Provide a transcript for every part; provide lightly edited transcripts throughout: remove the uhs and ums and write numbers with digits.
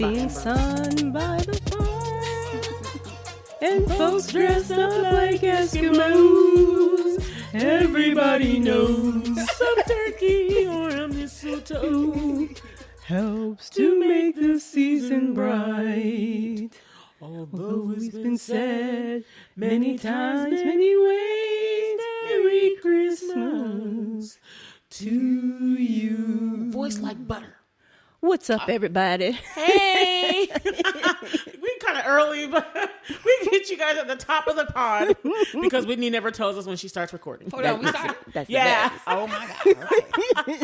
Seeing sun by the fire, and folks dressed up like Eskimos. Everybody knows some turkey or a mistletoe helps to make the season bright. Although it's been said many times, many ways, Merry Christmas to you. Voice like butter. What's up, everybody? Hey! We kind of early, but we can get you guys at the top of the pod because Whitney never tells us when she starts recording. Hold on, we start. That's Yeah. the best. Oh my God. All right.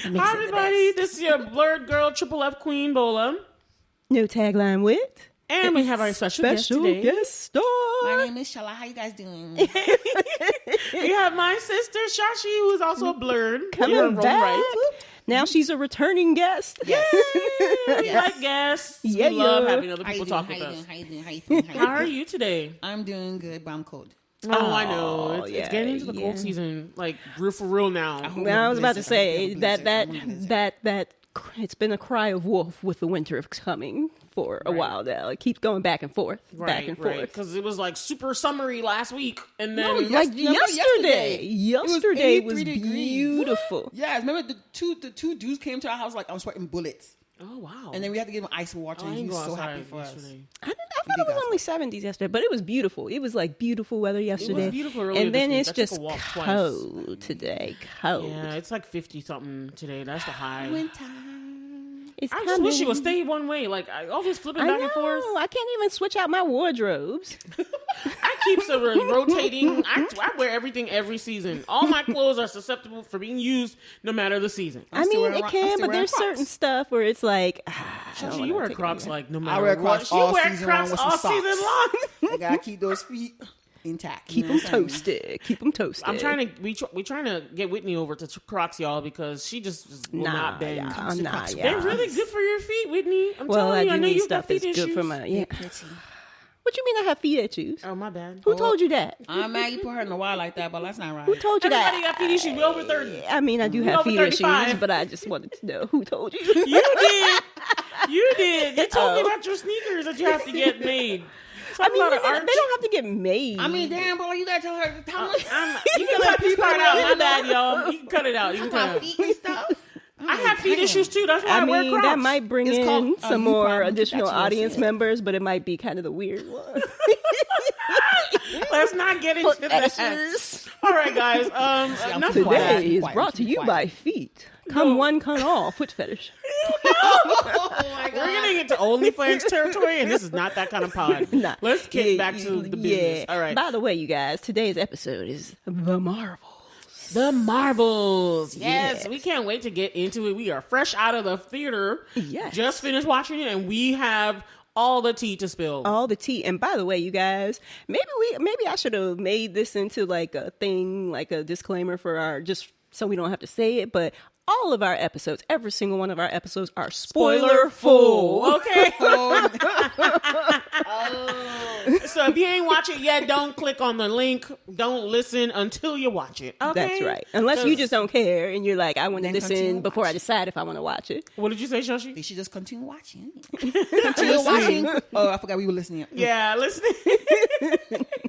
Hi, everybody. This is your Blerd girl, Triple F Queen Bola. No tagline with. And we have our special guest today. guest star. My name is Shola. How you guys doing? We have my sister, Shashi, who is also a Blerd. Coming back. Now she's a returning guest. Yes. We like guests. Yeah, we love yeah. having other How you people doing? talk with us. How you doing? How are you today? I'm doing good, but I'm cold. Oh, I know. It's yeah, getting into the cold season, like real for real now. Well, I was about to say Blizzard. that it's been a cry of wolf with the winter coming for a while now. It keeps going back and forth, back and forth. Because it was like super summery last week, and then Like yesterday It was was 83 degrees. beautiful. Yeah, remember the two dudes came to our house like I'm sweating bullets, oh wow, and then we had to give him ice water, I and he didn't was go so outside happy for us. yesterday. I thought it was only 70s yesterday, but it was beautiful. It was like beautiful weather yesterday. It was beautiful earlier and then this it's week. I took just a walk twice. cold today. Cold. Yeah, it's like 50 something today. That's the high. Winter. It's I just wish it would coming. stay one way. Like all this flipping I back know. and forth. I can't even switch out my wardrobes. I keep rotating. I wear everything every season. All my clothes are susceptible for being used no matter the season. I mean, it can, but there's certain stuff where it's like, I don't Shashi, wanna you wear take Crocs it. like no matter I wear what. Crocs You all wear season Crocs long with all some season socks. long. I gotta keep those feet intact. Keep them toasted. Keep them toasted. I'm trying to we trying to get Whitney over to Crocs, y'all, because she just will not bend. Nah, They're really good for your feet, Whitney. I'm well, telling you, I do know need you've got stuff feet that's issues. good for my. Yeah. Pretty. What you mean I have feet issues? Oh, my bad. Who told you that? I'm mad you put her in the wild like that, but that's not right. Who told you Everybody that? got feet issues. We over 30. I mean, I do We have over feet 35. issues, but I just wanted to know who told you. You did. You did. You told me about your sneakers that you have to get made. I mean, Talk they about an arch. don't have to get made. I mean, damn, boy, you gotta tell her how much. You can cut this part out. My bad, y'all. You can cut it out. You can cut My it out. feet and stuff. I have feet issues too. That's why I, I wear mean, Crocs. that might bring It's in called a some you more problem. additional That's what I audience said. members, but it might be kind of the weird one. Let's not get into that. All right, guys. Enough of that. Today is quiet. brought to Keep you quiet. by Feet. Come one, come all. Foot fetish. We're getting into OnlyFans territory, and this is not that kind of pod. Nah. Let's get Yeah, back to the business. All right. By the way, you guys, today's episode is The Marvels. The Marvels. Yes, Yes. we can't wait to get into it. We are fresh out of the theater. Yes. Just finished watching it, and we have all the tea to spill. All the tea. And by the way, you guys, maybe I should have made this into like a thing, like a disclaimer for our, just so we don't have to say it, but all of our episodes, every single one of our episodes are spoiler full. Okay. So if you ain't watch it yet, don't click on the link. Don't listen until you watch it. Okay? That's right. Unless you just don't care and you're like, I want to Then listen continue before I decide if I want to watch it. What did you say, Shashi? They should just continue watching. Continue watching. Oh, I forgot we were listening. Yeah, listening.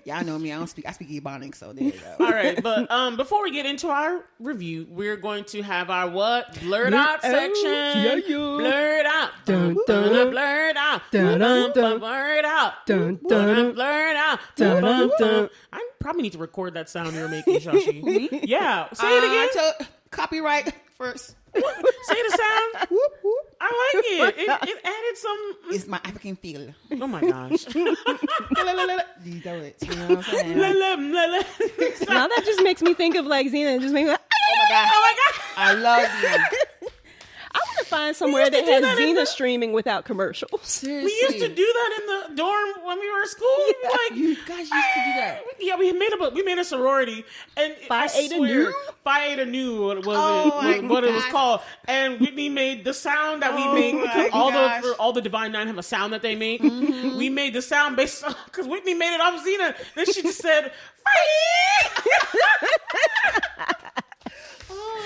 Yeah, I know me. I speak Ebonics, so there you go. All right, but before we get into our review, we're going to have our what? Blerd Out section. Yeah, yeah. Blerd Out. Dun, dun. Blerd Out. Dun, dun, dun. Blerd Out. Dun, dun. Blerd Out. Dun, dun, dun. I probably need to record that sound you're making, Shashi. Yeah, say it again. Copyright first. Say the sound. Whoop, whoop. I like it. It added some. It's my African feel. Oh my gosh. These are it. You know what I'm saying? La, Like, la, la, la. Now that just makes me think of like Xena. It just makes me like, oh my god! Oh my god. I love you. I want to find somewhere used to that do has that in Xena the- streaming without commercials. Seriously, We used to do that in the dorm when we were in school. Like, You guys used to do that. yeah, we made a sorority, and Phi I Eta swear, Nu? Phi Eta Nu what was Oh it? my What it was God. called? And Whitney made the sound that we Oh make my because gosh. all the Divine Nine have a sound that they make. Mm-hmm. We made the sound based on because Whitney made it off Xena. Then she just said, "Phi."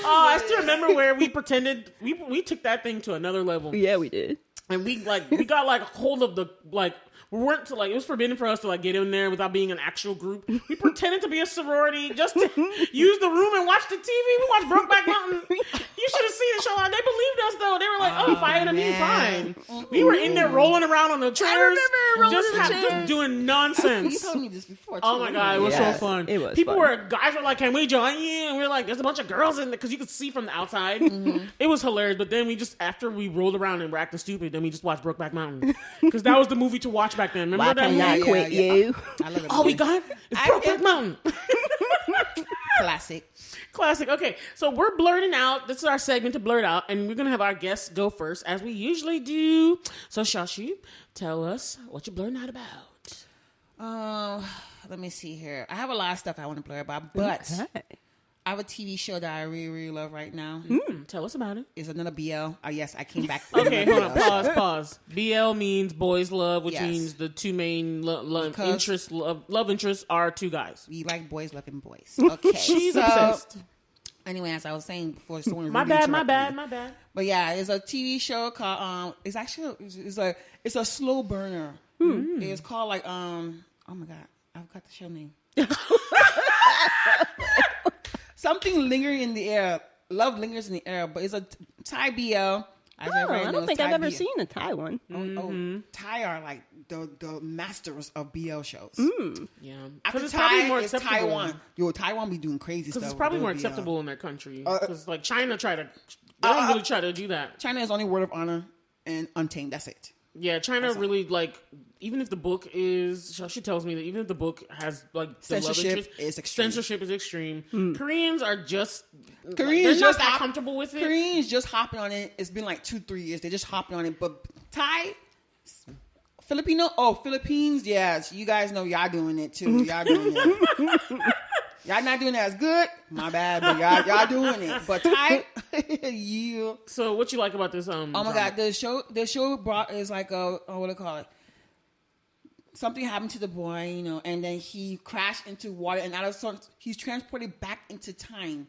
Oh, I still remember where we pretended we took that thing to another level. Yeah, we did. And we got like a hold of the like. We weren't to like, it was forbidden for us to like get in there without being an actual group. We pretended to be a sorority just to use the room and watch the TV. We watched Brokeback Mountain. You should have seen it, Shola. They believed us though. They were like, "Oh, fine, I mean, fine." We were in there rolling around on the chairs, just doing nonsense. You told me this before. Too. Oh my god, it was so fun. It was. Guys were like, "Can we join you?" And we were like, "There's a bunch of girls in there," because you could see from the outside. It was hilarious. But then after we rolled around and were acting stupid, then we just watched Brokeback Mountain because that was the movie to watch back then. Remember that movie? I quit you. I love it. All we got is Brokeback Mountain. Classic. Okay, so we're blerding out. This is our segment to blerd out, and we're gonna have our guests go first, as we usually do. So, Shashi, tell us what you're blerding out about. Let me see here. I have a lot of stuff I want to blur about, but I have a TV show that I really, really love right now. Tell us about it. It's another BL. Yes, I came back. Okay, hold on. Pause. BL means boys love, which means the two main love interests are two guys. We like boys loving boys. Okay, she's obsessed. Anyway, as I was saying before, my bad. But yeah, it's a TV show called. It's actually it's a slow burner. It's called like oh my god, I forgot the show name. Something lingering in the air. Love lingers in the air, but it's a Thai BL. I don't think I've ever seen a Thai one. Thai are like the masters of BL shows. Yeah, after it's Thai, probably more it's acceptable. Taiwan. Taiwan be doing crazy stuff. Because it's probably more acceptable in their country. Because like China they don't really try to do that. China is only Word of Honor and Untamed. That's it. Yeah, China really like, even if the book is, she tells me that even if the book has like censorship is extreme. Koreans are just Koreans they're not that comfortable with it. Koreans just hopping on it. It's been like 2-3 years. They're just hopping on it. But Thai, Philippines, yes, you guys know y'all doing it too. Y'all doing it. Y'all not doing it as good. My bad, but y'all doing it. But Thai, yeah. So what you like about this? Oh my god, the show brought is like what do you call it? Something happened to the boy, and then he crashed into water, and out of sort, he's transported back into time.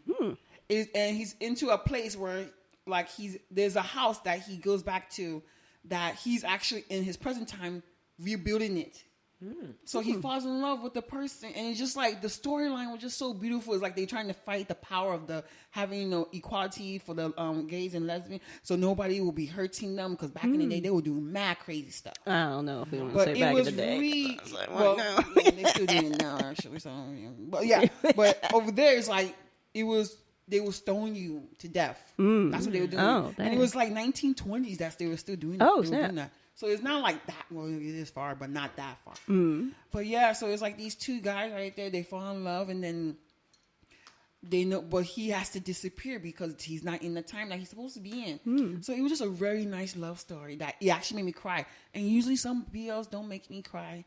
And he's into a place where like there's a house that he goes back to that he's actually in his present time rebuilding it. So he falls in love with the person, and it's just like the storyline was just so beautiful. It's like they're trying to fight the power of the having equality for the gays and lesbians, so nobody will be hurting them. Because back in the day, they were doing mad crazy stuff. I don't know if we want to say back in the day. They still doing it now, actually. So, but yeah, but over there, it's like they will stone you to death. That's what they were doing, and it was like 1920s that they were still doing. Doing that. So it's not like that. Well, it is far, but not that far. But yeah, so it's like these two guys right there. They fall in love, and then they know, but he has to disappear because he's not in the time that he's supposed to be in. So it was just a very nice love story that it actually made me cry. And usually some BLs don't make me cry,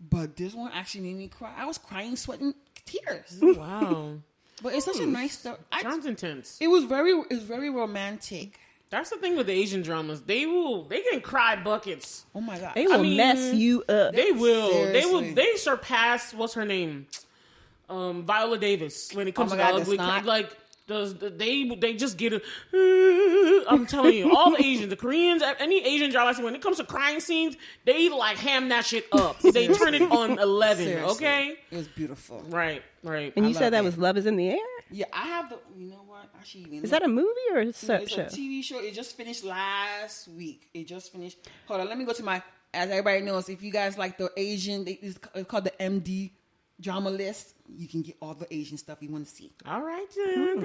but this one actually made me cry. I was crying, sweating tears. Wow! But it's such a nice story. Sounds intense. It was very romantic. That's the thing with the Asian dramas. They can cry buckets. Oh my god. They will mess you up. They will. Seriously. They surpass, what's her name? Viola Davis when it comes to the ugly like they just get it. I'm telling you, all the Asians, the Koreans, any Asian drama I see, when it comes to crying scenes, they like ham that shit up. They turn it on 11. Seriously. Okay? It was beautiful. Right. And you said that was Love Is in the Air? Yeah, I have the. You know what? Actually, is that a movie or a show? It's a TV show. It just finished last week. It just finished. Hold on, let me go to my. As everybody knows, if you guys like the Asian, it's called the MD drama list. You can get all the Asian stuff you want to see. All right, then.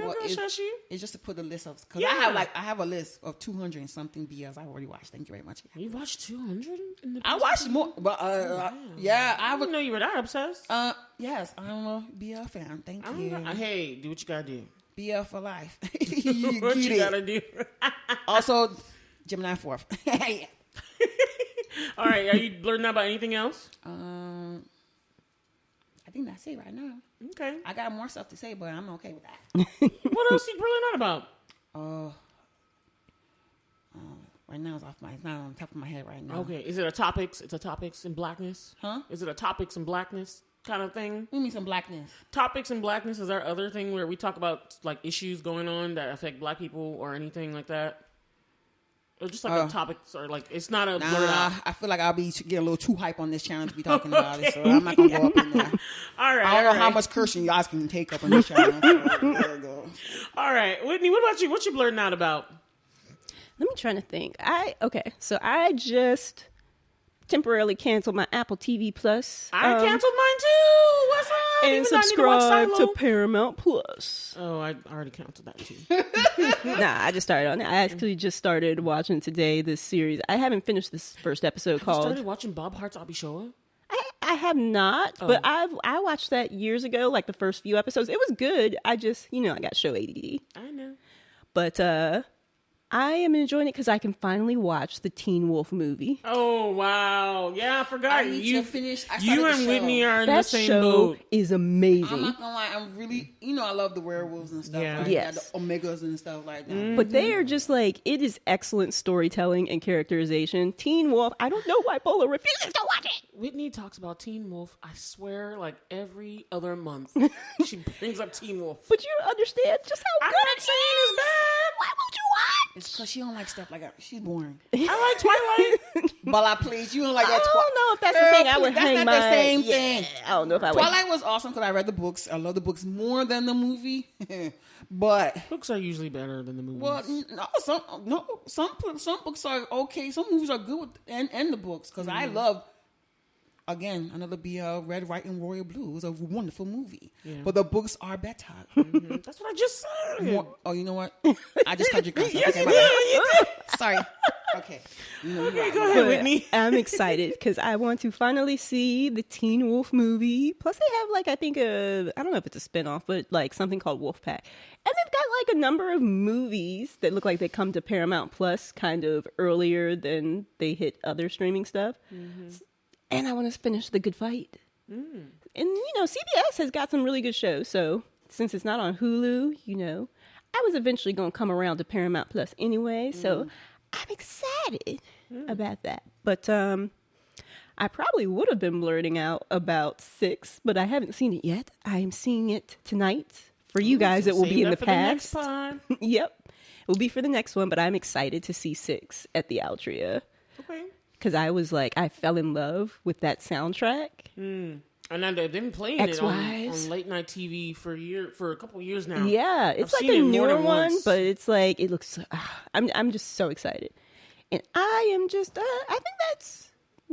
It's just to put the list of, because I have a list of 200 and something BLs I already watched. Thank you very much. You watched 200? I watched more, but yeah, I didn't know you were that obsessed. Yes, I'm a BL fan. Thank you. Hey, do what you gotta do. BL for life. What you gotta do. Also, Gemini 4th. Yeah. All right, are you blerding out about anything else? I think that's it right now. Okay. I got more stuff to say, but I'm okay with that. What else are you blerding out about? Right now it's not on top of my head right now. Okay. Is it a topics? It's a topics in blackness? Huh? Is it a topics in blackness kind of thing? What do you mean some blackness? Topics in blackness is our other thing where we talk about like issues going on that affect black people or anything like that. Or just like a topic, or like it's not a blurred out. I feel like I'll be getting a little too hype on this channel to be talking about it, so I'm not gonna go up in there. All right. I don't know how much cursing you guys can take up on this channel. So there we go. All right, Whitney, what about you? What you blurting out about? Let me try to think. So I just temporarily canceled my Apple TV Plus. I canceled mine too. What's up? And Even though I need to watch subscribed to Silo. Paramount Plus. Oh, I already canceled that too. Nah, I just started on it. I actually just started watching today this series. I haven't finished this first episode You called. started watching Bob Hart's Abishoa? I have not, but I watched that years ago, like the first few episodes. It was good. I just, I got show ADD. I know. But I am enjoying it because I can finally watch the Teen Wolf movie. Oh wow! Yeah, I forgot. I need to finish. I You started and the Whitney show. are in the That same show boat. is amazing. I'm not gonna lie. I'm really, I love the werewolves and stuff. Yeah. Like Yes. that, the omegas and stuff like that. But they are just like, it is excellent storytelling and characterization. Teen Wolf, I don't know why Bola refuses to watch it. Whitney talks about Teen Wolf. I swear, like every other month, she brings up Teen Wolf. But you understand just how I'm good not it saying is. it's bad. Why won't you watch? It's because she don't like stuff like that. She's boring. I like Twilight. Bola, please, you don't like I that. don't know if that's the thing. I would That's hang not my... the same Yeah, thing. I don't know if I would. Twilight was awesome because I read the books. I love the books more than the movie. But Books are usually better than the movies. well, some books are okay. Some movies are good with, and the books because I love. Again, another Red, White, and Royal Blue. It was a wonderful movie, but the books are better. That's what I just said. Oh, you know what? I just cut your grass. Yes, Okay, you my did. bad. You did. Sorry. Okay. Okay, go ahead, Whitney. I'm excited because I want to finally see the Teen Wolf movie. Plus, they have like, I think I don't know if it's a spinoff, but like something called Wolfpack. And they've got like a number of movies that look like they come to Paramount Plus kind of earlier than they hit other streaming stuff. And I want to finish The Good Fight. And, CBS has got some really good shows. So since it's not on Hulu, I was eventually going to come around to Paramount Plus anyway. So I'm excited about that. But I probably would have been blurting out about 6, but I haven't seen it yet. I am seeing it tonight. For you guys, it will be in the past. Yep. It will be for the next one, but I'm excited to see 6 at the Altria. Okay. Because I was like, I fell in love with that soundtrack. And they've been playing it on late night TV for a couple years now. Yeah, it's I've like seen a it more newer than one, once. but it's like, it looks, I'm just so excited. And I am just, I think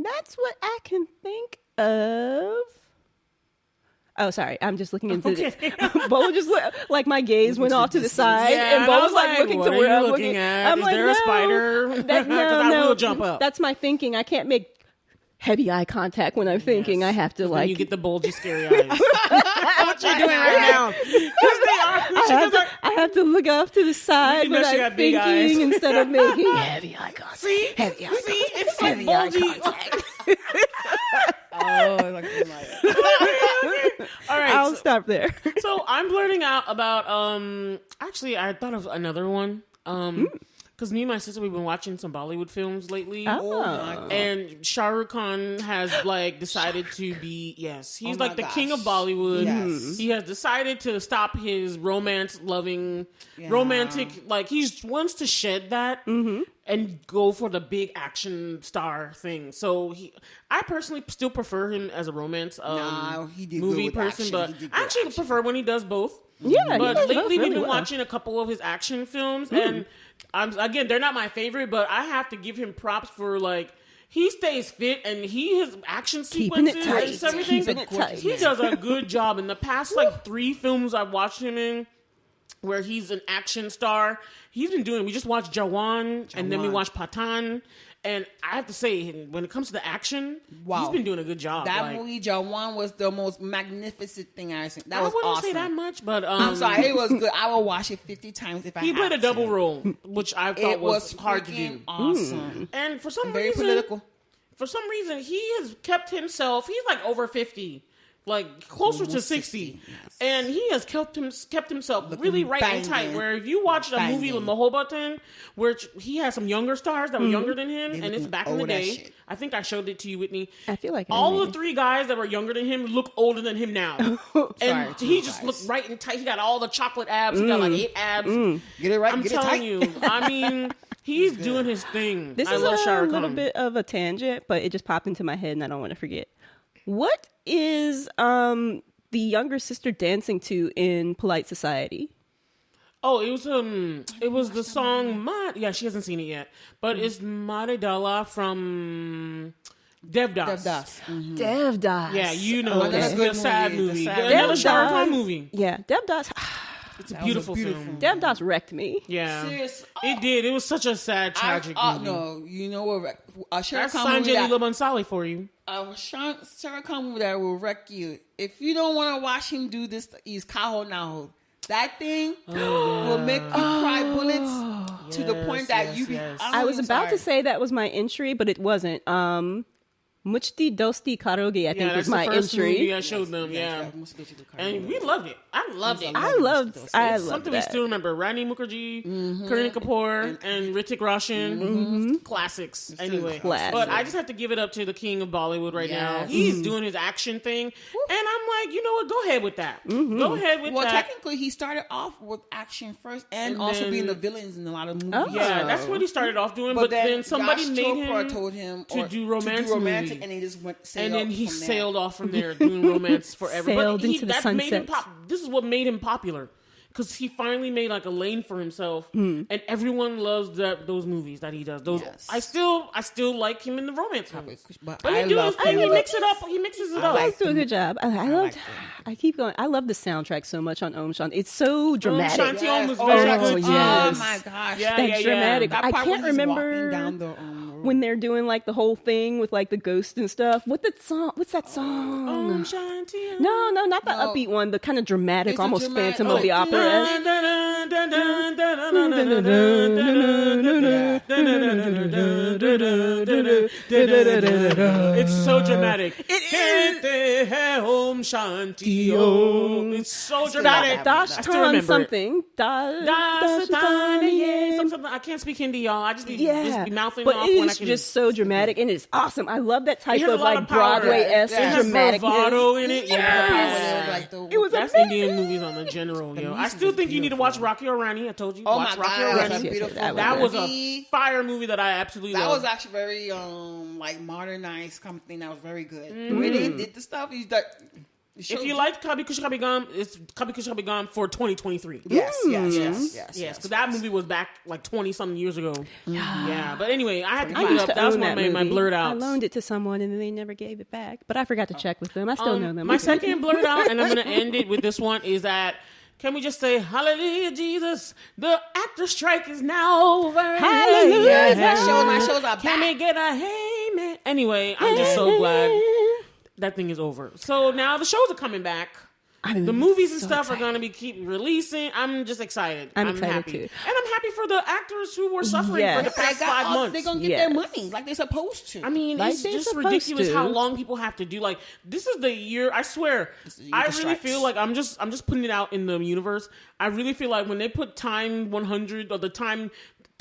that's what I can think of. Oh, sorry. I'm just looking into it. Bola just like my gaze went off to the side, Yeah, and Bola's I was like looking what to where are you I'm looking looking. at? I'm Is like, there no, a spider? Because no, I will jump up. That's my thinking. I can't make heavy eye contact when I'm thinking. I have to Then like. you get the bulgy, scary eyes. What you doing right now? I have to look off to the side when know she I'm got big eyes. thinking instead of making heavy eye contact. See? Heavy eye contact. It's so Heavy eye bulgy. contact. Oh, All right. I'll stop there. So I'm blurting out about actually I thought of another one. Because me and my sister, we've been watching some Bollywood films lately. Oh. And Shah Rukh Khan has decided to be, he's Oh like the king of Bollywood. Yes. He has decided to stop his romantic, he wants to shed that and go for the big action star thing. So I personally still prefer him as a romance he did movie good with person, action. but He did good I actually action. prefer when he does both. Yeah, he But does both lately really we've been well. watching a couple of his action films, and again, they're not my favorite, but I have to give him props for he stays fit and his action Keeping it sequences tight. and everything. Keeping it tight. He does a good job. In the past 3 films I've watched him in, where he's an action star, he's been doing. We just watched Jawan, and then we watched Pathaan. And I have to say, when it comes to the action, he's been doing a good job. That movie, Jawan, was the most magnificent thing I've seen. That was I wouldn't awesome. say that much, but I'm sorry, it was good. I will watch it 50 times if I he have played a double to. role, which I thought It was was hard to freaking do. awesome. And for some Very reason, political. he has kept himself. He's over 50. like closer to 60. Yes. And he has kept himself looking really right and tight. Where if you watch a movie with Mahobatan, where he has some younger stars that were younger than him, and it's back in the day. I think I showed it to you, Whitney. I feel like all the 3 guys that were younger than him look older than him now. And he just looked right and tight. He got all the chocolate abs. He got like 8 abs. Get it right. I'm telling you. I mean, he's doing his thing. This is a little bit of a tangent, but it just popped into my head, and I don't want to forget. What is the younger sister dancing to in Polite Society? Oh, it was the song yeah, she hasn't seen it yet. But it's Mare Dala from Devdas. Devdas. Yeah, you know, that's a sad movie. Another Shah Rukh Khan movie. Yeah, Devdas. It's a beautiful film. Devdas wrecked me. Yeah. It did. It was such a sad, tragic movie. No, you know what? That's Sanjay Leela Bhansali for you. Shah Rukh Khan movie that will wreck you. If you don't want to watch him do this, he's Kaho Naho. That thing will make you cry bullets to the point that you. Yes. I was about to say that was my entry, but it wasn't. Muchti Dosti Karoge, I think, was my entry. Movie I showed them, and we loved it. I loved it. I loved something that. we still remember. Rani Mukherjee, Kareena Kapoor, and Hrithik Roshan. Classics. Anyway, but I just have to give it up to the king of Bollywood right now. He's doing his action thing, and I'm like, you know what? Go ahead with that. Go ahead with that. Well, technically, he started off with action first, and also being the villains in a lot of movies. Yeah, that's what he started off doing. But then somebody told him to do romantic. And he just sailed off from there doing romance forever. Sailed into the sunset. Made him this is what made him popular. Because he finally made like a lane for himself, and everyone loves those movies that he does. Those I still like him in the romance movies, but he mixes it up. He mixes it up. Guys do a good job. I keep going. I love the soundtrack so much on Om Shanti. It's so dramatic. Om Shanti Om was very good. Oh my gosh, that's dramatic. That I can't remember down the, when they're doing like the whole thing with like the ghost and stuff. What's that song? Om Shanti. No, not the upbeat one. The kind of dramatic, almost Phantom of the Opera. It's so dramatic. It is. Om Shanti Om. It's so dramatic. Dashtan something. Something. I can't speak Hindi, y'all. I just be mouthing but off it when I is can. Just so dramatic, and it's awesome. I love that type of like Broadway-esque dramatic bravado in it. Yeah, it was that's amazing. Indian movies on the general. Yo, I still think you need to watch Rocky or Rani. I told you. Oh watch my Rocky God, or Rani. beautiful. That was a fire movie that I absolutely loved. That was actually very like modernized something that was very good. The way they did the stuff, if you like Kabhi Khushi Kabhie Gham, it's Kabhi Khushi Kabhie Gham for 2023. Yes. Because that movie was back like 20-something years ago. Yeah. But anyway, I had to give it up. That was one of my Blerd Outs. I loaned it to someone and then they never gave it back. But I forgot to check with them. I still know them. My second Blerd Out, and I'm going to end it with this one, is that can we just say, hallelujah, Jesus, the actor strike is now over. Hallelujah. Yes, my shows are back. Can we get a hey, man? Anyway, I'm just so glad that thing is over. So now the shows are coming back. The movies and stuff are going to be keep releasing. I'm just excited. I'm excited happy too. And I'm happy for the actors who were suffering for the past 5 months. They're going to get their money like they're supposed to. I mean, like it's just ridiculous how long people have to do. Like, this is the year, I swear, I really feel like I'm just putting it out in the universe. I really feel like when they put time 100 or the time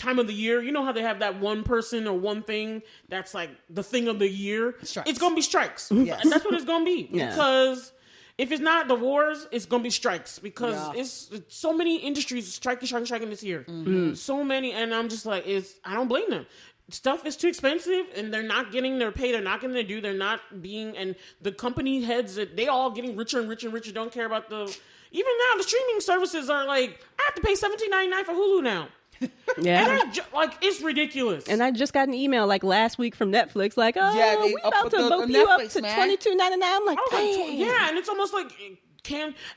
of the year, you know how they have that one person or one thing that's like the thing of the year? Strikes. It's going to be strikes. Yes. And that's what it's going to be. Yeah. Because if it's not the wars, it's going to be strikes. Because it's so many industries striking this year. Mm-hmm. So many. And I'm just like, I don't blame them. Stuff is too expensive and they're not getting their pay. They're not getting their due. They're not being, and the company heads, they all getting richer and richer and richer. Don't care about even now the streaming services are like, I have to pay $17.99 for Hulu now. Yeah, and it's ridiculous. And I just got an email like last week from Netflix, like, "Oh, we about to bump you up to $22.99." I'm like, and it's almost like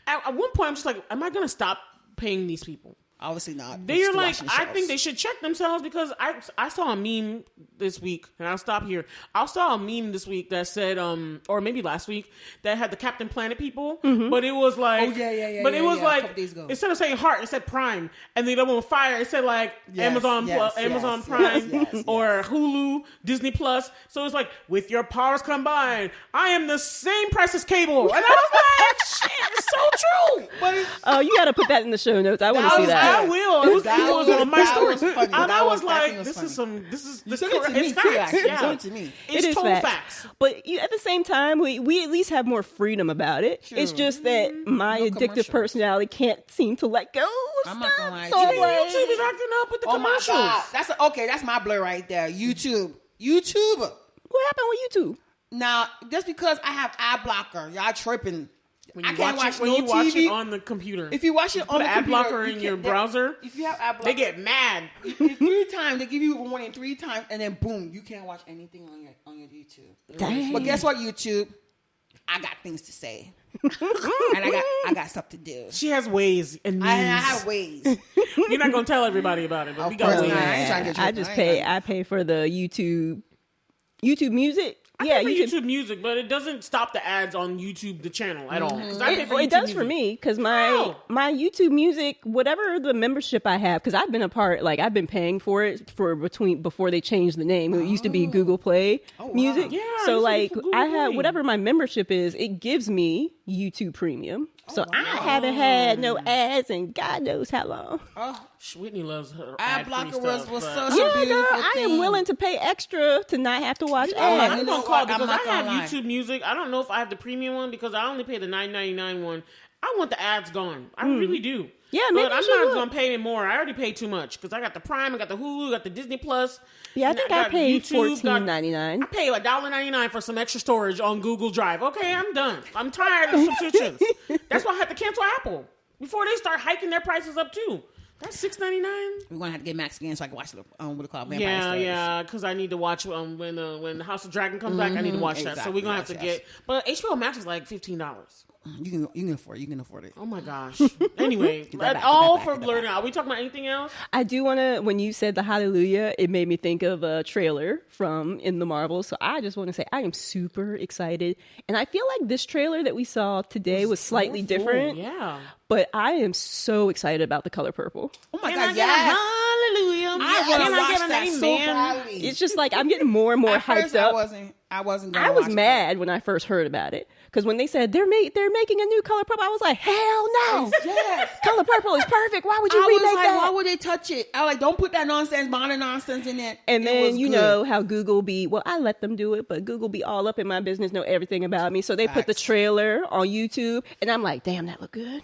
at one point I'm just like, am I gonna stop paying these people? Obviously not. They're like, I think they should check themselves because I saw a meme this week, and I'll stop here. I saw a meme this week that said, or maybe last week, that had the Captain Planet people, but it was like, but it was like, instead of saying heart, it said Prime, and the other one Fire, it said like Amazon Prime or Hulu, Disney Plus. So it's like, with your powers combined, I am the same price as cable, and I was like, shit, it's so true. But oh, you got to put that in the show notes. I want to see that. I will. It was on my stories. And I was like, this is it's facts. Yeah. To me. It is total facts. But at the same time, we at least have more freedom about it. Sure. It's just that my addictive personality can't seem to let go. I'm not gonna lie. So YouTube is acting up with the commercials. My God. That's my blur right there. YouTube. What happened with YouTube? Now, just because I have ad blocker, y'all tripping. I can't watch when no you TV. Watch it on the computer. If you watch it on the ad computer, blocker in your browser, if you have ad blocker, they get mad. 3 times, they give you a warning 3 times, and then boom, you can't watch anything on your YouTube. Dang. But guess what, YouTube? I got things to say, and I got stuff to do. She has ways and means. I have ways. You're not gonna tell everybody about it, but we got ways. I pay for the YouTube Music. I pay for YouTube Music, but it doesn't stop the ads on YouTube, the channel, at all. It does for me because my YouTube Music, whatever the membership I have, because I've been I've been paying for it before they changed the name. It used to be Google Play Music. Yeah, so I have whatever my membership is, it gives me YouTube Premium. So I haven't had no ads in God knows how long. Whitney loves her ad blocker was such a beautiful thing. I am willing to pay extra to not have to watch ads. I'm gonna call because I have YouTube Music. I don't know if I have the premium one because I only pay the $9.99 one. I want the ads gone. I really do. Yeah, maybe but I'm not gonna pay more. I already paid too much because I got the Prime, I got the Hulu, I got the Disney Plus. Yeah, I think I paid $14.99. I pay $1.99 for some extra storage on Google Drive. Okay, I'm done. I'm tired of subscriptions. That's why I had to cancel Apple before they start hiking their prices up too. That's $6.99. We're gonna have to get Max again so I can watch the what it called Vampire Stories. Yeah, because I need to watch when House of Dragon comes back. I need to watch that. So we're gonna have to get. But HBO Max is like $15. You can afford it. You can afford it. Oh my gosh. Anyway, for Blerding Out. Are we talking about anything else? I do want to. When you said the Hallelujah, it made me think of a trailer from In the Marvel. So I just want to say I am super excited, and I feel like this trailer that we saw today was slightly different. Yeah. But I am so excited about the color purple. Oh my God! Yes. Hallelujah! I want to watch that so badly. It's just like I'm getting more and more hyped up. I wasn't. I was mad when I first heard about it because when they said they're making a new color purple, I was like, hell no! Yes, color purple is perfect. Why would you remake that? Why would they touch it? I was like, don't put that modern nonsense in it. And then you know how Google be. Well, I let them do it, but Google be all up in my business, know everything about me. So they put the trailer on YouTube, and I'm like, damn, that look good.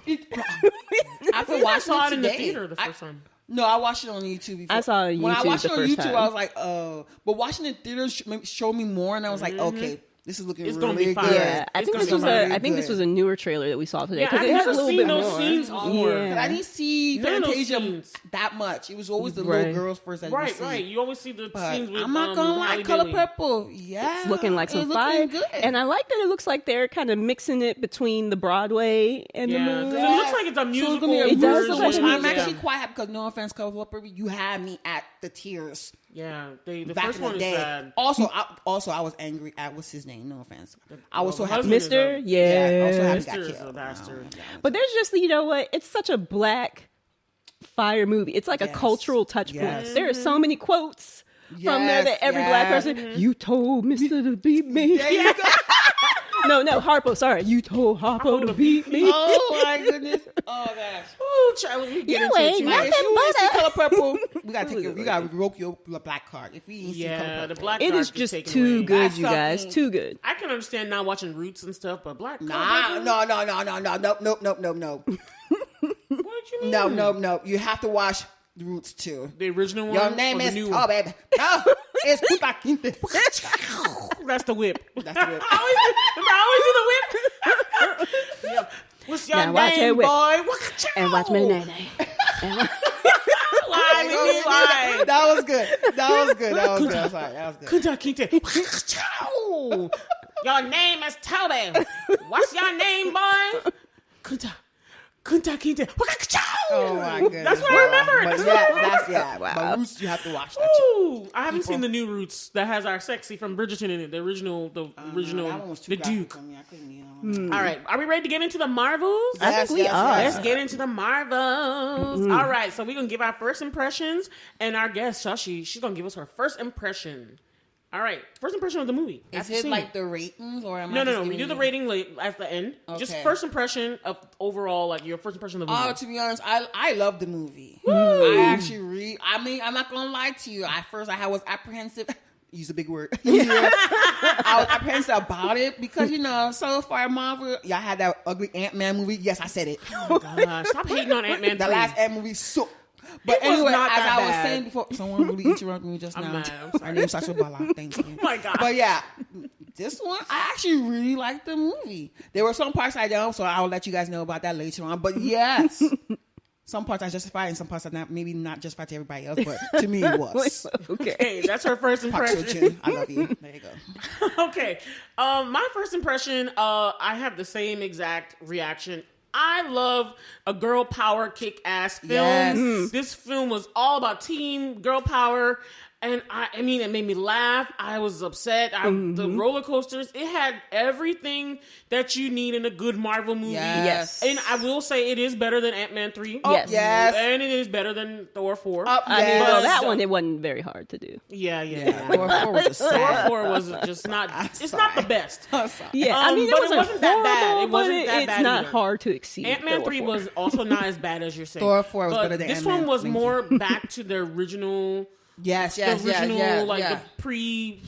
I saw it in the theater the first time. No, I watched it on YouTube before. I saw it on YouTube when I watched it on YouTube, time. I was like, oh. But watching it in theaters showed me more, and I was like, okay, this is looking gonna be really fun. good. Yeah, I think this was a newer trailer that we saw today. Yeah, I never seen those scenes before. Yeah. I didn't see Fantasia that much. It was always the little girls first. That Right. You always see the scenes with. I'm not gonna lie, color purple. Yeah, it's looking like some fire. And I like that it looks like they're kind of mixing it between the Broadway and the movie. It looks like it's a musical. It does look like I'm actually quite happy because no offense, color purple, you had me at the tears. Yeah, the first one is sad. Also, I was angry at what's his name. No offense, I was so happy. Mr. Yeah, also happy Mr. got killed. Bastard. But there's just what? It's such a black fire movie. It's like a cultural touch point. There are so many quotes from there that every black person. You told Mr. to beat me. There you go. No, Harpo. Sorry, you told Harpo to beat me. Oh my goodness! Oh gosh! Ooh, Charlie, you ain't nothing but a color purple. We gotta revoke your black card if we ain't see color purple. The black card it is just too good, you guys. Too good. I can understand not watching Roots and stuff, but black. No. What you mean? No. You have to watch Roots too. The original one. Your name is baby. No, it's Kuta Kinte. That's the whip. I always do the whip. Yeah. What's your name, boy? And watch my name. Why? That was good. I'm sorry. That was good. Kuta Kinte. Your name is Toby. What's your name, boy? Kunta Kinte. Oh my goodness. That's what I remember. Wow. But Roots, you have to watch that. Ooh, I haven't seen the new Roots that has our sexy from Bridgerton in it. The original, That one was too the Duke. for me. I couldn't. All right, are we ready to get into the Marvels? I think we are. Let's get into the Marvels. All right, so we're gonna give our first impressions, and our guest Shashi, she's gonna give us her first impression. All right, first impression of the movie. Is it like the ratings or am I No. We do the rating at the end. Okay. Just first impression of overall, like your first impression of the movie. Oh, to be honest, I love the movie. I actually I'm not gonna lie to you. At first, I was apprehensive. Use a big word. I was apprehensive about it because so far Marvel, y'all had that ugly Ant-Man movie. Yes, I said it. Oh gosh, stop hating on Ant-Man. The last Ant movie so. But anyway, as I was saying before, someone really interrupted me just now. I'm sorry. Our name's Sasha Bola. Thank you. Oh my God. But yeah, this one, I actually really liked the movie. There were some parts I don't, so I'll let you guys know about that later on. But yes, some parts I justified and some parts are maybe not justified to everybody else, but to me it was. Okay, that's her first impression. I love you. There you go. Okay, my first impression, I have the same exact reaction. I love a girl power kick-ass film. Yes. This film was all about team, girl power, and I mean, it made me laugh. I was upset. The roller coasters, it had everything that you need in a good Marvel movie. Yes. And I will say it is better than Ant-Man 3. Yes. Yes. And it is better than Thor 4. I mean, well, that one, it wasn't very hard to do. Yeah. Thor 4 was just sad. Thor 4 was just not, it's not the best. Yeah, I mean, but it wasn't that bad. It but wasn't that it's bad not either. hard to exceed. Ant-Man Thor 3 4. was also not as bad as you're saying. Thor 4 was but better than this Ant-Man. one was Thank more back to the original. Yes, The original, the pre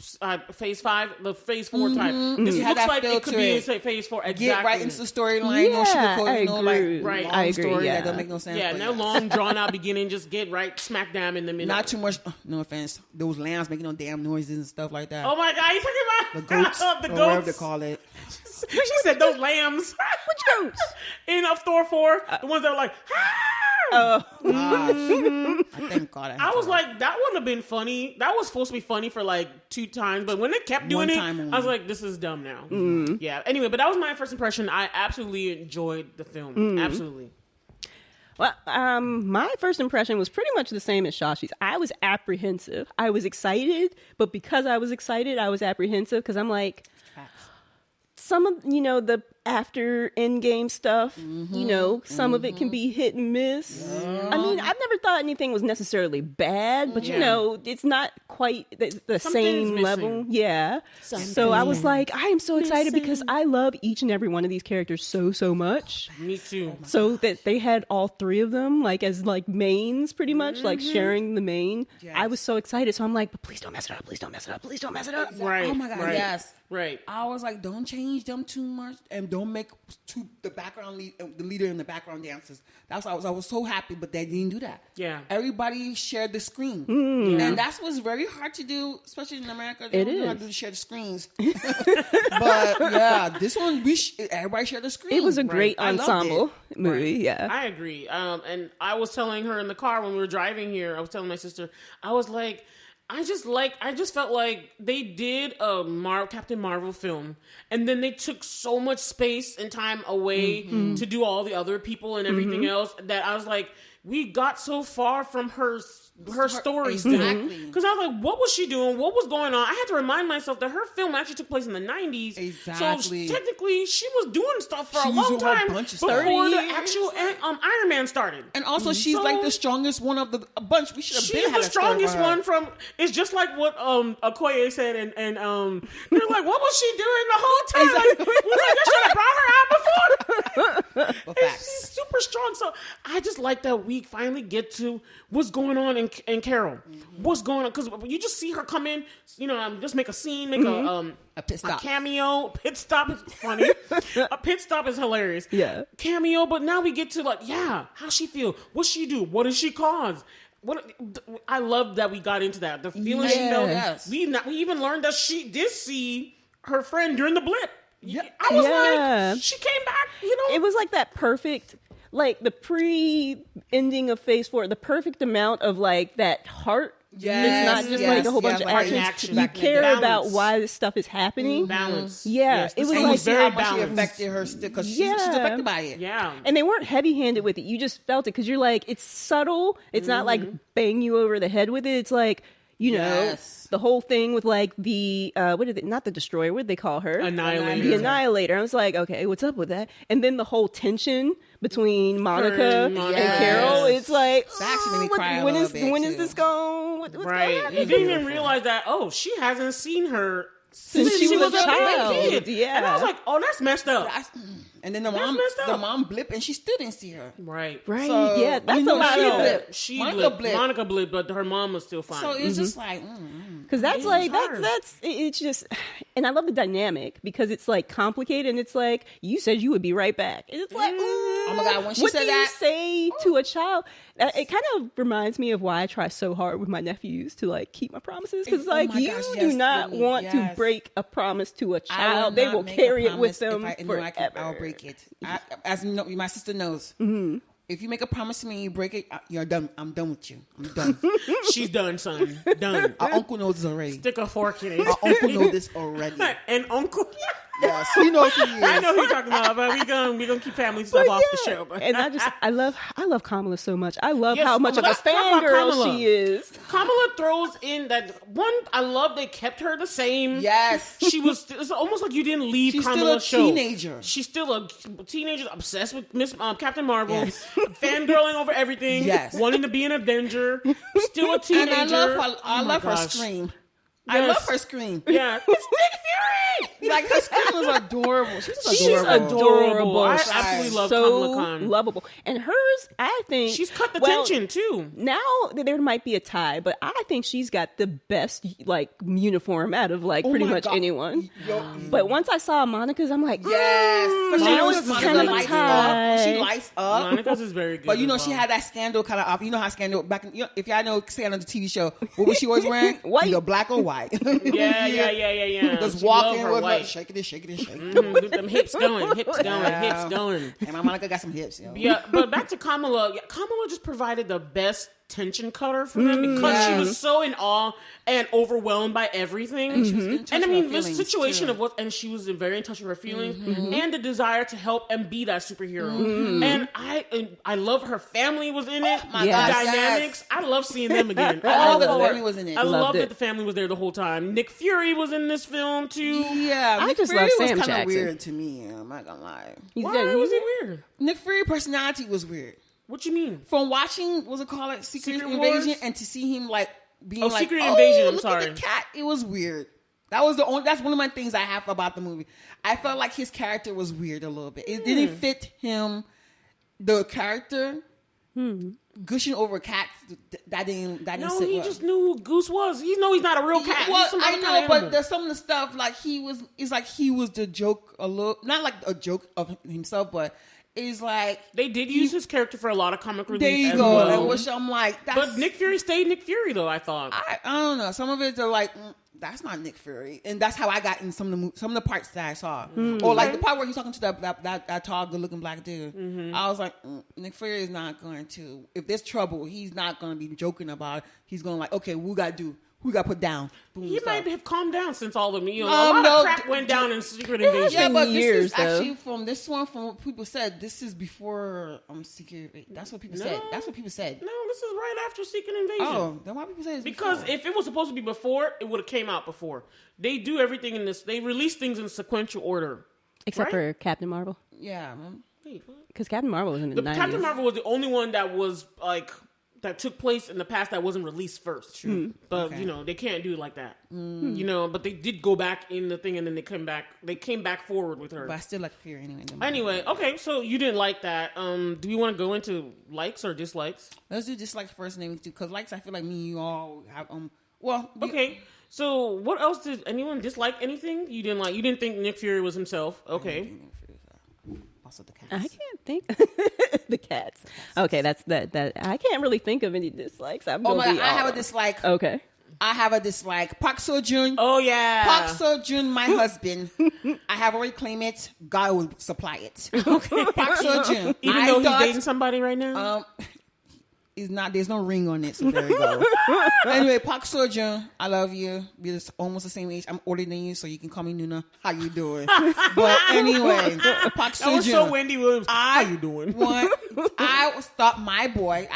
phase 5, the phase 4 type. This looks like it could be in phase 4. Exactly. Get right into the storyline. No sugarcoat. Right. Long I agree, story yeah. that don't make no sense. Yeah, but no long drawn out beginning. Just get right smack down in the middle. Not too much. No offense. Those lambs making no damn noises and stuff like that. Oh my God, you talking The about goats, the or whatever goats? they call it. She said those lambs. Which goats? In Thor 4, the ones that were like, Gosh. I thank God. I was like, that would have been funny. That was supposed to be funny for like 2 times, but when they kept doing One it, time only. I was like, this is dumb now. Yeah. Anyway, but that was my first impression. I absolutely enjoyed the film. Absolutely. Well, my first impression was pretty much the same as Shashi's. I was apprehensive. I was excited, but because I was excited, I was apprehensive because I'm like, some of, the after Endgame stuff, some of it can be hit and miss. I mean, I've never thought anything was necessarily bad, but it's not quite the same missing. level. Yeah. So I was like, I am so excited because I love each and every one of these characters so much. Me too. So that they had all 3 of them as mains pretty much, like sharing the main. Yes. I was so excited. So I'm like, but please don't mess it up. Please don't mess it up. Please don't mess it up. Right. Oh my God. Right. Yes. Right. I was like, don't change them too much, and don't make the background the leader and the background dancers. That's why I was so happy, but they didn't do that. Yeah. Everybody shared the screen, and that's what's very hard to do, especially in America. They don't know how to share the screens. But yeah, this one everybody shared the screen. It was a great ensemble movie. Right. Yeah, I agree. And I was telling her in the car when we were driving here, I was telling my sister, I was like, I just felt like they did a Captain Marvel film, and then they took so much space and time away to do all the other people and everything else that I was like, we got so far from her story. Exactly. Because I was like, what was she doing? What was going on? I had to remind myself that her film actually took place in the 90s. Exactly. So technically, she was doing stuff for a She long was a whole time bunch of before stuff. the actual Iron Man started. And also, she's So- like the strongest one of the bunch. We should have been She's had the a story strongest for her. one from. It's just like what Okoye said, and they're like, what was she doing the whole time? Like, we should have brought her out before. But And facts. she's super strong. So I just like that we finally get to what's going on in Carol. What's going on? Because you just see her come in, just make a scene, make A pit stop. a cameo. Pit stop is funny. A pit stop is hilarious. Yeah. Cameo, but now we get to how she feel? What she do? What does she cause? I love that we got into that. The feeling she felt. Yes. We even learned that she did see her friend during the blip. Yeah. I was Yeah. like, she came back. it was like that perfect, the pre-ending of Phase 4, the perfect amount of that heart It's not just like a whole bunch of action. You care about why this stuff is happening. Balance. Yeah. Yes, it was like very balanced. It affected her still because she's affected by it. Yeah. And they weren't heavy-handed with it. You just felt it because you're like, it's subtle. It's not like bang you over the head with it. It's like, you know, the whole thing with like the not the Destroyer, what did they call her? Annihilator. The Annihilator. I was like, okay, what's up with that? And then the whole tension between Monica and Carol. It's like, that actually made me cry a little bit. When is this going? What's right. going You didn't even realize that. Oh, she hasn't seen her since she was a child. Kid. Yeah. And I was like, oh, that's messed up. And then the mom blip, and she still didn't see her. Right. So, yeah, that's a lot of blip. Monica blip, but her mom was still fine. So it's just like, because that's it's just, and I love the dynamic because it's like complicated, and it's like you said you would be right back. And it's like, oh my God, when she what said do that, you say to a child? It kind of reminds me of why I try so hard with my nephews to like keep my promises, because do not want to break a promise to a child. They will carry it with them forever. I'll break it. As you know, my sister knows. If you make a promise to me and you break it, you're done. I'm done with you. I'm done. She's done, son. Done. Our uncle knows this already. Stick a fork in it. Our uncle knows this already. And uncle. Yes, he knows who he is. I know who you're talking about, but we gonna keep family stuff off the show. But. And I love Kamala so much. I love how much of a fangirl she is. Kamala throws in that one. I love they kept her the same. Yes, it's almost like you didn't leave Kamala's show. She's still a teenager obsessed with Captain Marvel, fangirling over everything, wanting to be an Avenger, still a teenager. And I love her scream. I love her scream. Yeah, it's Nick Fury. Like her scream was adorable. She's adorable. I absolutely love so Kamala Khan. Lovable. And hers, I think she's cut the tension too. Now there might be a tie, but I think she's got the best like uniform out of like pretty much anyone. But once I saw Monica's, I'm like, yes, Monica's kind of lights up. She lights up. Monica's is very good. But you know, she had that scandal kind of off. You know how Scandal back in, if y'all know Scandal, the TV show, what was she always wearing? White. Either black or white. Yeah. Just walking with her, shaking it. Them hips going. And my Monica got some hips. Yeah, but back to Kamala. Kamala just provided the best tension cutter for them because she was so in awe and overwhelmed by everything. And I mean, this situation of and she was very in touch with her feelings and the desire to help and be that superhero. And I love her family was in it. My God, dynamics. I love seeing them again. I love that the family was in it. I love that the family was there the whole time. Nick Fury was in this film too. Yeah, I Nick just Fury love Sam was kind Jackson. of weird to me. I'm not gonna lie. Why was he weird? Nick Fury personality was weird. What you mean? From watching, what's it called, Secret Invasion, Wars? and to see him like being like, Secret Invasion. I'm look sorry, at the cat. It was weird. That's one of my things I have about the movie. I felt like his character was weird a little bit. It didn't fit him. The character gushing over cats. That didn't. No, he just knew who Goose was. He know he's not a real cat. Well, I know, but there's some of the stuff like he was. It's like he was the joke a little, not like a joke of himself, but. Is like they did use his character for a lot of comic relief. There you go. Well. Which I'm like, but Nick Fury stayed Nick Fury though. I thought. I don't know. Some of it are like that's not Nick Fury, and that's how I got in some of the parts that I saw, or like the part where he's talking to that tall, good looking black dude. I was like, Nick Fury is not going to. If there's trouble, he's not going to be joking about it. He's going like, okay, we got to do. We got put down. Boom, he might have calmed down since all of me. A lot of crap went down in Secret Invasion. Yeah, but this is actually from what people said. This is before Secret. That's what people said. That's what people said. No, this is right after Secret Invasion. Oh, then why people say it's because before? If it was supposed to be before, it would have came out before. They do everything in this. They release things in sequential order, except for Captain Marvel. Yeah, because Captain Marvel was in the 90s. Captain Marvel was the only one that was like. That took place in the past that wasn't released first. But, you know, they can't do it like that. You know, but they did go back in the thing and then they came back forward with her. But I still like Fear anyway. Anyway, okay, so you didn't like that. Do we want to go into likes or dislikes? Let's do dislikes first and then we do, because likes, I feel like me and you all have, okay. So what else did anyone dislike anything? You didn't like, you didn't think Nick Fury was himself. Okay. Also the cats. I can't think the cats. Okay, that's that. I can't really think of any dislikes. I have a dislike. Okay, I have a dislike. Park Seo-joon. Oh yeah, Park Seo-joon, my husband. I have already claimed it. God will supply it. Okay, Park Seo-joon. Even though he's dating somebody right now. is not. There's no ring on it, so there you go. Anyway, Park Seo-joon, I love you. We're almost the same age. I'm older than you, so you can call me Nuna. How you doing? But anyway, Park Seo-joon. That was so Wendy Williams. How you doing? I thought my boy.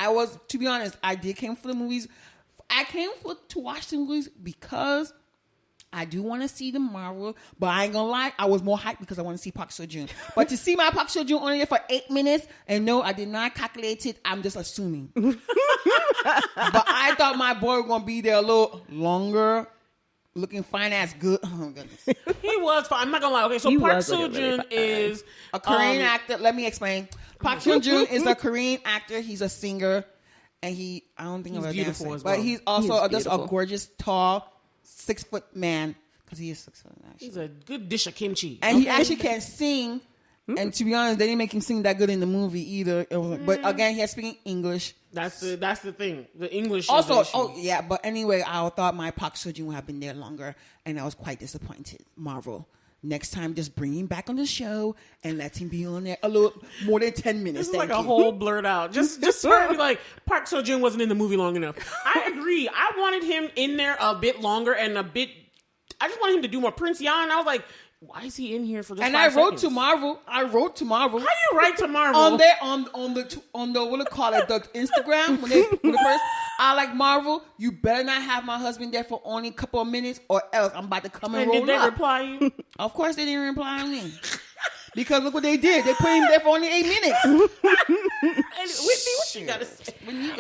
To be honest, I did came for the movies. I came to watch the movies because I do want to see the Marvel, but I ain't gonna lie, I was more hyped because I want to see Park Seo-joon. But to see my Park Seo-joon only there for 8 minutes, and no, I did not calculate it. I'm just assuming. But I thought my boy was gonna be there a little longer, looking fine as good. Oh goodness, he was fine. I'm not gonna lie. Okay, so Park Seo-joon is a Korean actor. Let me explain. Park Seo-joon is a Korean actor. He's a singer, and I don't think he's beautiful as well. But he's also just a gorgeous, tall, 6 foot man, because he is 6 foot. Actually. He's a good dish of kimchi, and he actually can sing. And to be honest, they didn't make him sing that good in the movie either. But again, he has speaking English. That's the thing. The English. Also, But anyway, I thought my Park Seo-joon would have been there longer, and I was quite disappointed. Marvel, next time, just bring him back on the show and let him be on there a little more than 10 minutes. This is like a whole blurred out. Just for me, like Park Seo-joon wasn't in the movie long enough. I agree. I wanted him in there a bit longer and a bit. I just wanted him to do more Prince Yan. I was like, why is he in here for just? And 5 seconds? I wrote to Marvel. How you write to Marvel? on the what do you call it, the Instagram when the first. I like Marvel. You better not have my husband there for only a couple of minutes, or else I'm about to come and roll up. Did they reply you? Of course they didn't reply me. Because look what they did. They put him there for only 8 minutes. And Whitney, what you gotta say?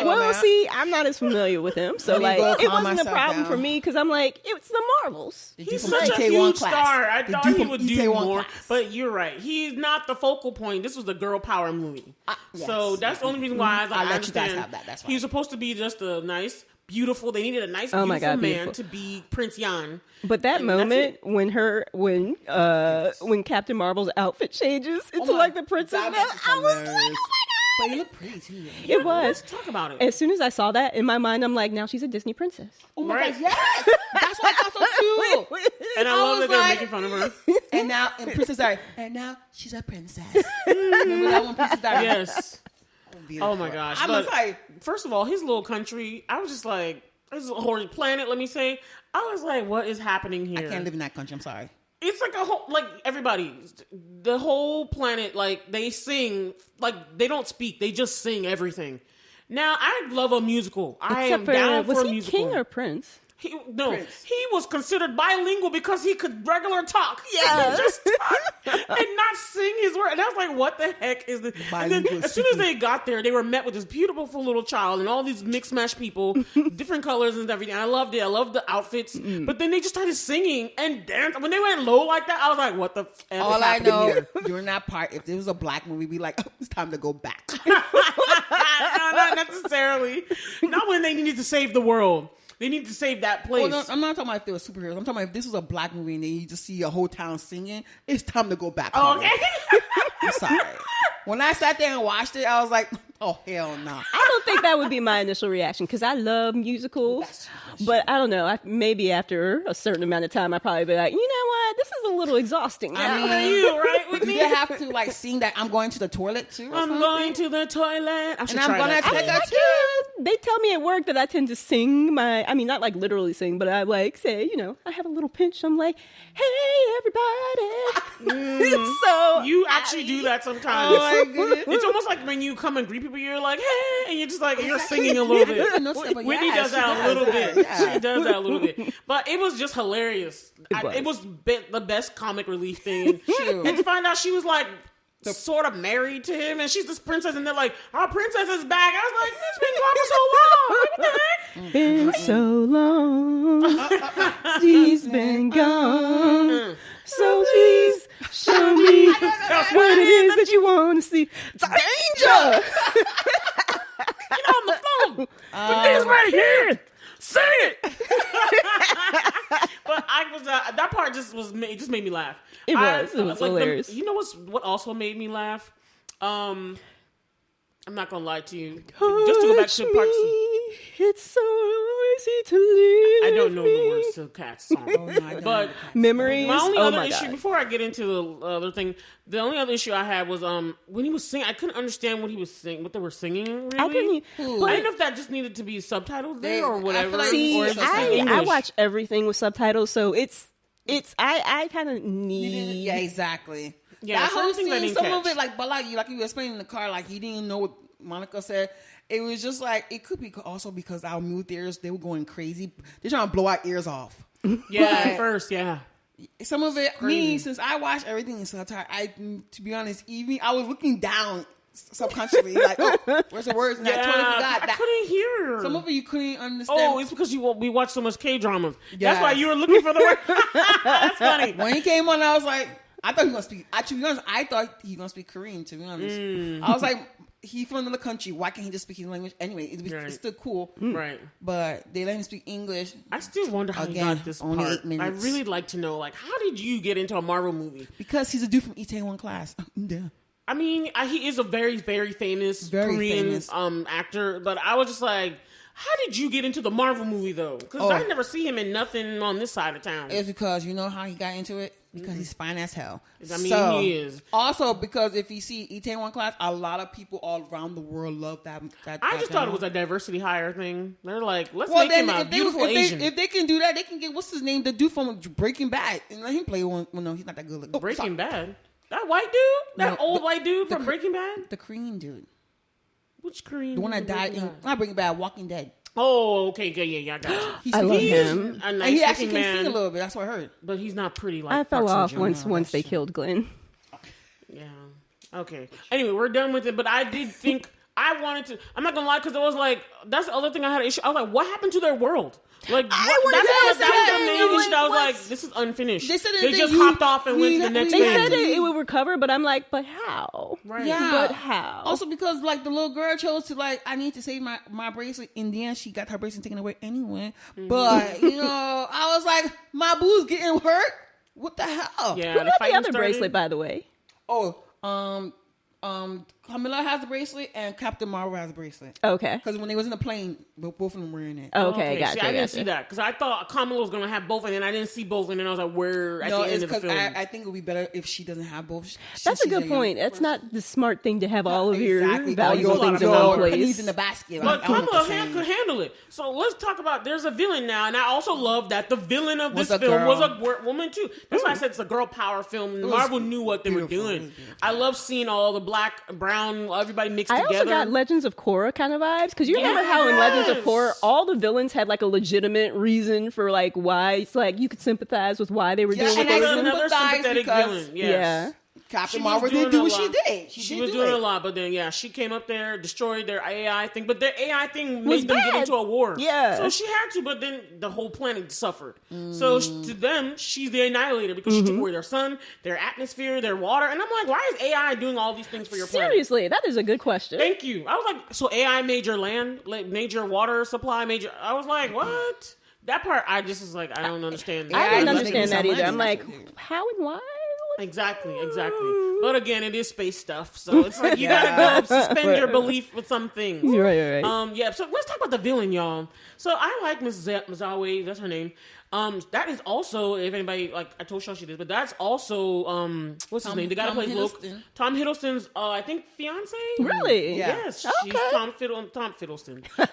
Well, see, I'm not as familiar with him, so like it wasn't a problem for me because I'm like, it's the Marvels. He's such a huge star. I thought he would do more, but you're right. He's not the focal point. This was a girl power movie, yes. So that's the only reason why I was like, I'll I let understand. you guys have that. That's fine. He was supposed to be just a nice, beautiful. They needed a nice, beautiful man to be Prince Yan. But that moment when Captain Marvel's outfit changes into like the princess, I was like, oh my God. But you look pretty too. It was. Let's talk about it. As soon as I saw that in my mind, I'm like, now she's a Disney princess. Oh my God, yes! That's what I thought so too. And I love that they're making fun of her. And now she's a princess. Remember that one, Princess Diary? Yes. Oh my gosh! I'm sorry. First of all, his little country. I was just like, this is a horrid planet. Let me say. I was like, what is happening here? I can't live in that country. I'm sorry. It's like a whole, like everybody, the whole planet, like they sing, like they don't speak, they just sing everything. Now, I love a musical. I am down for a musical. Was he king or prince? He was considered bilingual because he could regular talk. Yeah. Just talk and not sing his word. And I was like, what the heck is this? And then as soon as they got there, they were met with this beautiful little child and all these mixed mash people, different colors and everything. I loved it. I loved the outfits. But then they just started singing and dancing. When they went low like that, I was like, what the f*** is all I know here? During that part, if there was a black movie, we'd be like, oh, it's time to go back. No, not necessarily. Not when they needed to save the world. They need to save that place. Well, no, I'm not talking about if they were superheroes. I'm talking about if this was a black movie and then you just see a whole town singing, it's time to go back home. Okay. I'm sorry. When I sat there and watched it, I was like, oh, hell no. I don't think that would be my initial reaction because I love musicals. But I don't know. Maybe after a certain amount of time, I'd probably be like, you know what? This is a little exhausting. I mean, you, right? With Do me? they have to like sing that I'm going to the toilet too? I'm going to the toilet. And I'm going to take a toilet. They tell me at work that I tend to sing not like literally sing, but I like say, I have a little pinch. I'm like, hey, everybody. So you actually do that sometimes. Oh my goodness. It's almost like when you come and greet people, you're like, hey, and you're just like, you're singing a little bit. Whitney does that a little bit. Yeah. She does that a little bit. But it was just hilarious. It was the best comic relief thing. True. And to find out she was like, sort of married to him, and she's this princess, and they're like, our princess is back. I was like, it's been gone for so long. What the heck? She's been gone. So please show me what it is that you want to see. Danger! Get on the phone. It's right here. Sing it. But that part just made me laugh. It was hilarious. You know what also made me laugh? I'm not gonna lie to you. Touch just to go back to Parks. It's so easy to live. I don't know the words to Cat's song. But Memories. my only other issue, God. before I get into the other thing, the only other issue I had was when he was singing, I couldn't understand what he was singing, what they were singing. Really. I couldn't. I didn't know if that just needed to be subtitled there or whatever. like See, or is it just English? I watch everything with subtitles, so it's I kind of need. Yeah, exactly. Yeah, that whole some things I scene, didn't some catch. of it, like you were explaining in the car, like he didn't know what Monica said. It was just like, it could be also because our movie theaters, they were going crazy. They're trying to blow our ears off. Yeah, at first, yeah. Some of it, me, since I watch everything in subtitle, to be honest, even I was looking down subconsciously, like, oh, where's the words? And I totally forgot. I couldn't hear. Some of it you couldn't understand. Oh, it's because we watch so much K-dramas. That's why you were looking for the word. That's funny. When he came on, I was like, I thought he was going to speak, to be honest, I thought he was going to speak Korean, to be honest. I was like, he's from another country. Why can't he just speak his language? Anyway, it's still cool. Right. But they let him speak English. I still wonder how he got this only part. 8 minutes. I really like to know, like, how did you get into a Marvel movie? Because he's a dude from Itaewon Class. Yeah. I mean, he is a very, very famous Korean actor, but I was just like, how did you get into the Marvel movie, though? Because I never see him in nothing on this side of town. It's because, you know how he got into it? Because he's fine as hell. I mean, he is. Also, because if you see Itaewon Class, a lot of people all around the world love that. I just thought it was a diversity hire thing. They're like, let's make him a beautiful Asian. If they can do that, they can get, what's his name? The dude from Breaking Bad. And let him play one. Well, no, he's not that good. Like, Breaking Bad? That white dude? That old white dude from Breaking Bad? The Korean dude. Which Korean? The one that died in, not Breaking Bad, Walking Dead. Oh, okay, yeah, I got you. I love him. A nice and he actually can man, sing a little bit. That's what I heard. but he's not pretty like I fell Park off once they killed Glenn. Yeah. Okay. Anyway, we're done with it. But I did think I wanted to. I'm not gonna lie, because it was like, that's the other thing I had an issue. I was like, what happened to their world? Like, that was the main issue. I was like, this is unfinished. They just hopped off and went to the next They thing. said it would recover, but I'm like, but how? Right. Yeah. But how? Also because, like, the little girl chose to, like, I need to save my bracelet. In the end, she got her bracelet taken away anyway. Mm-hmm. But, you know, I was like, my boo's getting hurt? What the hell? Yeah. Who got the other bracelet, by the way? Oh, Camilla has the bracelet and Captain Marvel has the bracelet. Okay. Because when they was in the plane, both of them were in it. Okay, gotcha. See, I didn't see that because I thought Kamala was gonna have both, and then I didn't see both, and then I was like, "Where?" At the end of the film. I think it would be better if she doesn't have both. That's a good point. That's not the smart thing to have all of your valuable All things your in one pennies place. in the basket. But Kamala could handle it. So let's talk about. There's a villain now, and I also love that the villain of this film was a woman too. That's why I said it's a girl power film. Marvel knew what they were doing. I love seeing all the black, brown, everybody mixed together. I also got Legends of Korra kind of vibes, because you remember how in Legends of Korra all the villains had like a legitimate reason for like why it's like you could sympathize with why they were doing what they were doing. Another sympathetic villain. Yes. Yeah. Captain Marvel didn't do what she did. She was doing a lot, but then she came up there, destroyed their AI thing, but their AI thing made them get into a war. Yeah, so she had to, but then the whole planet suffered. So to them, she's the annihilator because she took away their sun, their atmosphere, their water, and I'm like, why is AI doing all these things for your planet? Seriously, that is a good question. Thank you. I was like, so AI made your land, made your water supply, I was like, what? That part, I just was like, I don't understand. I didn't understand that either. I'm like, how and why? Exactly. But again, it is space stuff, so it's like you gotta go suspend your belief with some things. Right. So let's talk about the villain, y'all. So I like Mrs. Mazawi, that's her name. That is also, if anybody, like I told Shaw she did, but that's also what's his name? The guy that plays Luke. Tom Hiddleston's I think fiance. Really? Yes. She's Tom Hiddleston.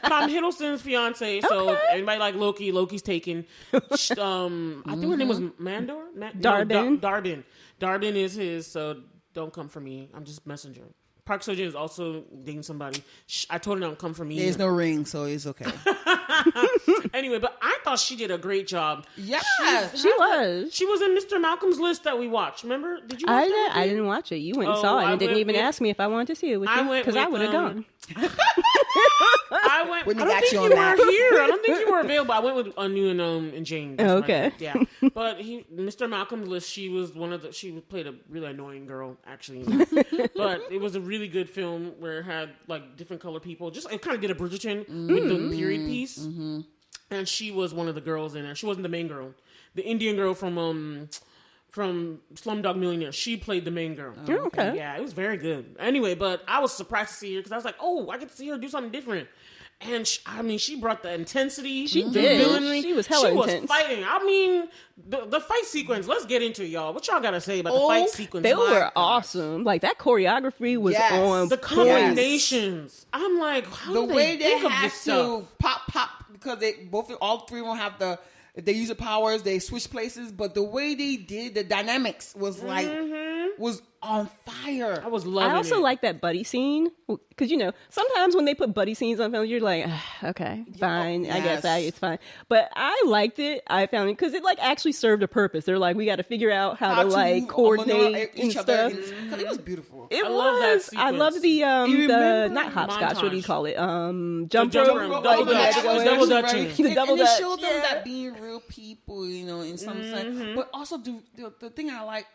Tom Hiddleston's fiance. So if anybody like Loki, Loki's taken. I think her name was Mandor? Darbin. Darbin is his, so don't come for me. I'm just messenger. Park Seo-joon is also dating somebody. I told her don't come for me. There's no ring, so it's okay. Anyway, but I thought she did a great job. Yeah, she was. She was in Mr. Malcolm's List that we watched. Remember? Did you watch that? I didn't watch it. You went and saw it and didn't even ask me if I wanted to see it with you, because I would have gone. I went. Whitney I don't got think you you on were that. here. I don't think you were available. I went with Anu and Jane. That's Okay. Yeah. But Mr. Malcolm's List. She was she played a really annoying girl, actually. But it was a really good film where it had like different color people. Just it kind of did a Bridgerton with the period piece. Mm-hmm. And she was one of the girls in there. She wasn't the main girl. The Indian girl from Slumdog Millionaire. She played the main girl. Oh, okay. Yeah, it was very good. Anyway, but I was surprised to see her because I was like, oh, I get to see her do something different. And she brought the intensity. She did. Villainy. She was hella intense. Fighting. I mean, the fight sequence. Let's get into it, y'all. What y'all got to say about the fight sequence? They were awesome. Like, that choreography was on the combinations. I'm like, how the do way they think of had this to stuff? pop because all three won't have the. If they use the powers, they switch places. But the way they did the dynamics was like was on fire. I was loving it. I also like that buddy scene because sometimes when they put buddy scenes on film, you're like, okay, fine, I guess it's fine. But I liked it. I found it because it like actually served a purpose. They're like, we got to figure out how to like coordinate and stuff. Because it was beautiful. I love that sequence. I love the not hopscotch. What do you call it? Jump rope, double dutch. The double and dutch. it showed them that being real people, in some sense. But also the thing I like.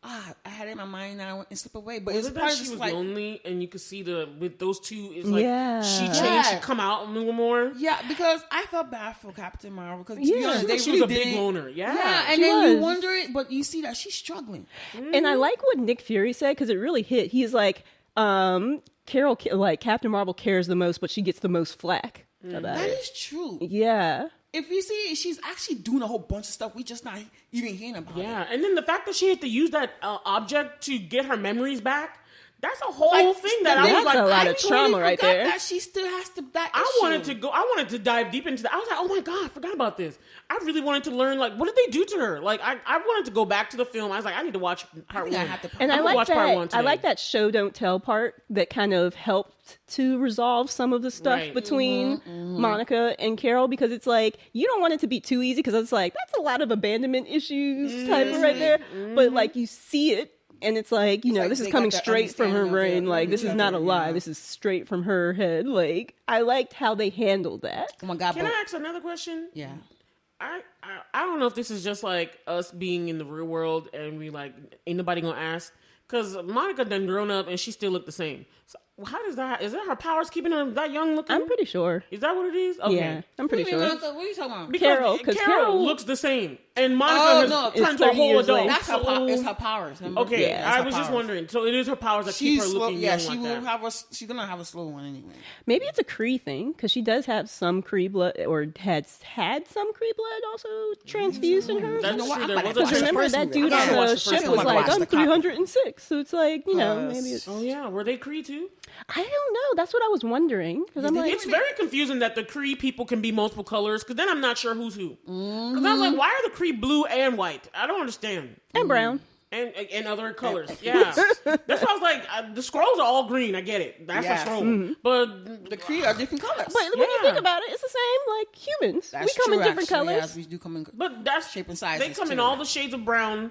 I had it in my mind now and slip away. But it's part of she was like, lonely, and you could see with those two is like she changed. Yeah. She come out a little more. Yeah, because I felt bad for Captain Marvel because Yeah. She was a big loner. Yeah, and she then was. you wonder it, but you see that she's struggling. And I like what Nick Fury said because it really hit. He's like, Carol, like Captain Marvel cares the most, but she gets the most flack about That it. is true. Yeah. If you see, she's actually doing a whole bunch of stuff we just not even hearing about. Yeah, and then the fact that she had to use that object to get her memories back. That's a whole thing that I was like, a lot I of trauma right there. That she still has to. I wanted to dive deep into that. I was like, oh my God, I forgot about this. I really wanted to learn, like, what did they do to her? Like, I wanted to go back to the film. I was like, I need to watch part one. And I like that. I like that show don't tell part that kind of helped to resolve some of the stuff between Monica and Carol because it's like you don't want it to be too easy because it's like that's a lot of abandonment issues type of right there. But like you see it. And it's like, this is coming straight from her brain. Like, this is not a lie. This is straight from her head. Like, I liked how they handled that. Oh my God. Can I ask another question? Yeah. I don't know if this is just like us being in the real world and we like, ain't nobody gonna ask. Because Monica done grown up and she still look the same. So how does that, is that her powers keeping her that young looking? I'm pretty sure. Is that what it is? Okay. Yeah, I'm pretty sure. What are you talking about? Because Carol looks the same. And Monica has turned to a whole adult. That's it's her powers. Remember? Okay, Yeah, I was just wondering. So it is her powers that keep her looking young like that. She's gonna have a slow one anyway. Maybe it's a Kree thing because she does have some Kree blood, or had some Kree blood also transfused in her. That's true. There was Because remember that dude on the ship was like, I'm 306. So it's like, maybe it's... Oh yeah, were they Kree too? I don't know. That's what I was wondering. Because I'm like, it's very confusing that the Kree people can be multiple colors. Because then I'm not sure who's who. Because I was like, why are the Kree blue and white? I don't understand. And brown. And other colors. Yeah. That's why I was like, the Skrulls are all green. I get it. That's a Skrull. But the Kree are different colors. But when you think about it, it's the same like humans. That's we come true, in different colors. Yes, we do come in shape and size. They come in all the shades of brown.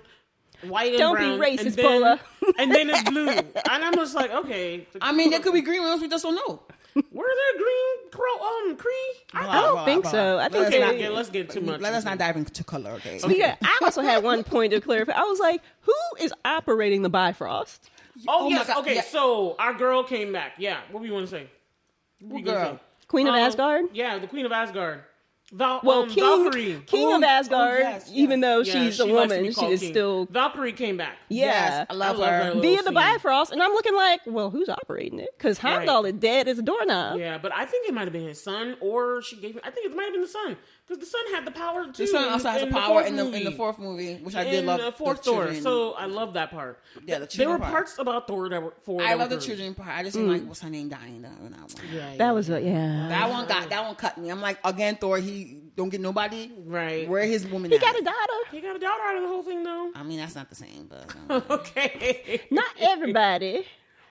White and don't brown. Don't be racist, Bola. And then it's blue. And I'm just like, okay. I mean, there could be green ones. We just don't know. Were there green Kree? I don't think so. I think let's get too much. Let us not dive into color, okay? Yeah, I also had one point to clarify. I was like, who is operating the Bifrost? Oh yes. Okay, so our girl came back. Yeah. What do you want to say? What girl? Queen of Asgard? Yeah, the Queen of Asgard. King of Asgard, even though she's a woman, she is still... Valkyrie came back. Yeah. Yes, I love her. Via the Bifrost, and I'm looking like, well, who's operating it? Because Heimdall is dead as a doorknob. Yeah, but I think it might have been his son, or she gave him... I think it might have been the son. Because the son had the power, too. The son also has the power in the fourth movie, which I did love. In the fourth Thor, so I love that part. Yeah, the children There were parts about Thor that were... I love the children part. I just didn't like what's her name dying in that one. Yeah, that was that one cut me. I'm like, again, Thor, he don't get nobody. Right. Where his woman He got a daughter. He got a daughter out of the whole thing, though. I mean, that's not the same, but... Okay. Not everybody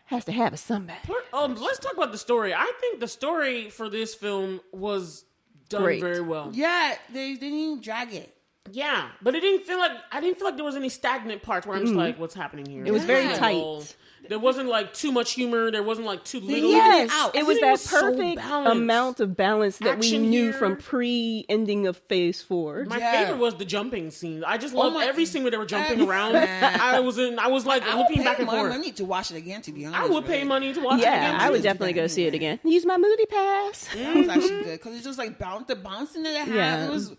has to have a somebody. Let's talk about the story. I think the story for this film was done very well. Yeah, they didn't even drag it. Yeah, but I didn't feel like there was any stagnant parts where I'm just like, what's happening here? It was very tight. There wasn't like too much humor. There wasn't like too little. Yes, it was that perfect amount of balance that we knew from pre-ending of Phase 4. My favorite was the jumping scene. I just loved every scene where they were jumping around. I was like looking back and forth. I need to watch it again, to be honest. I would pay money to watch it again. Yeah, I would definitely go see it again. Use my Moody Pass. That was actually good because it's just like the bouncing that it had. It was.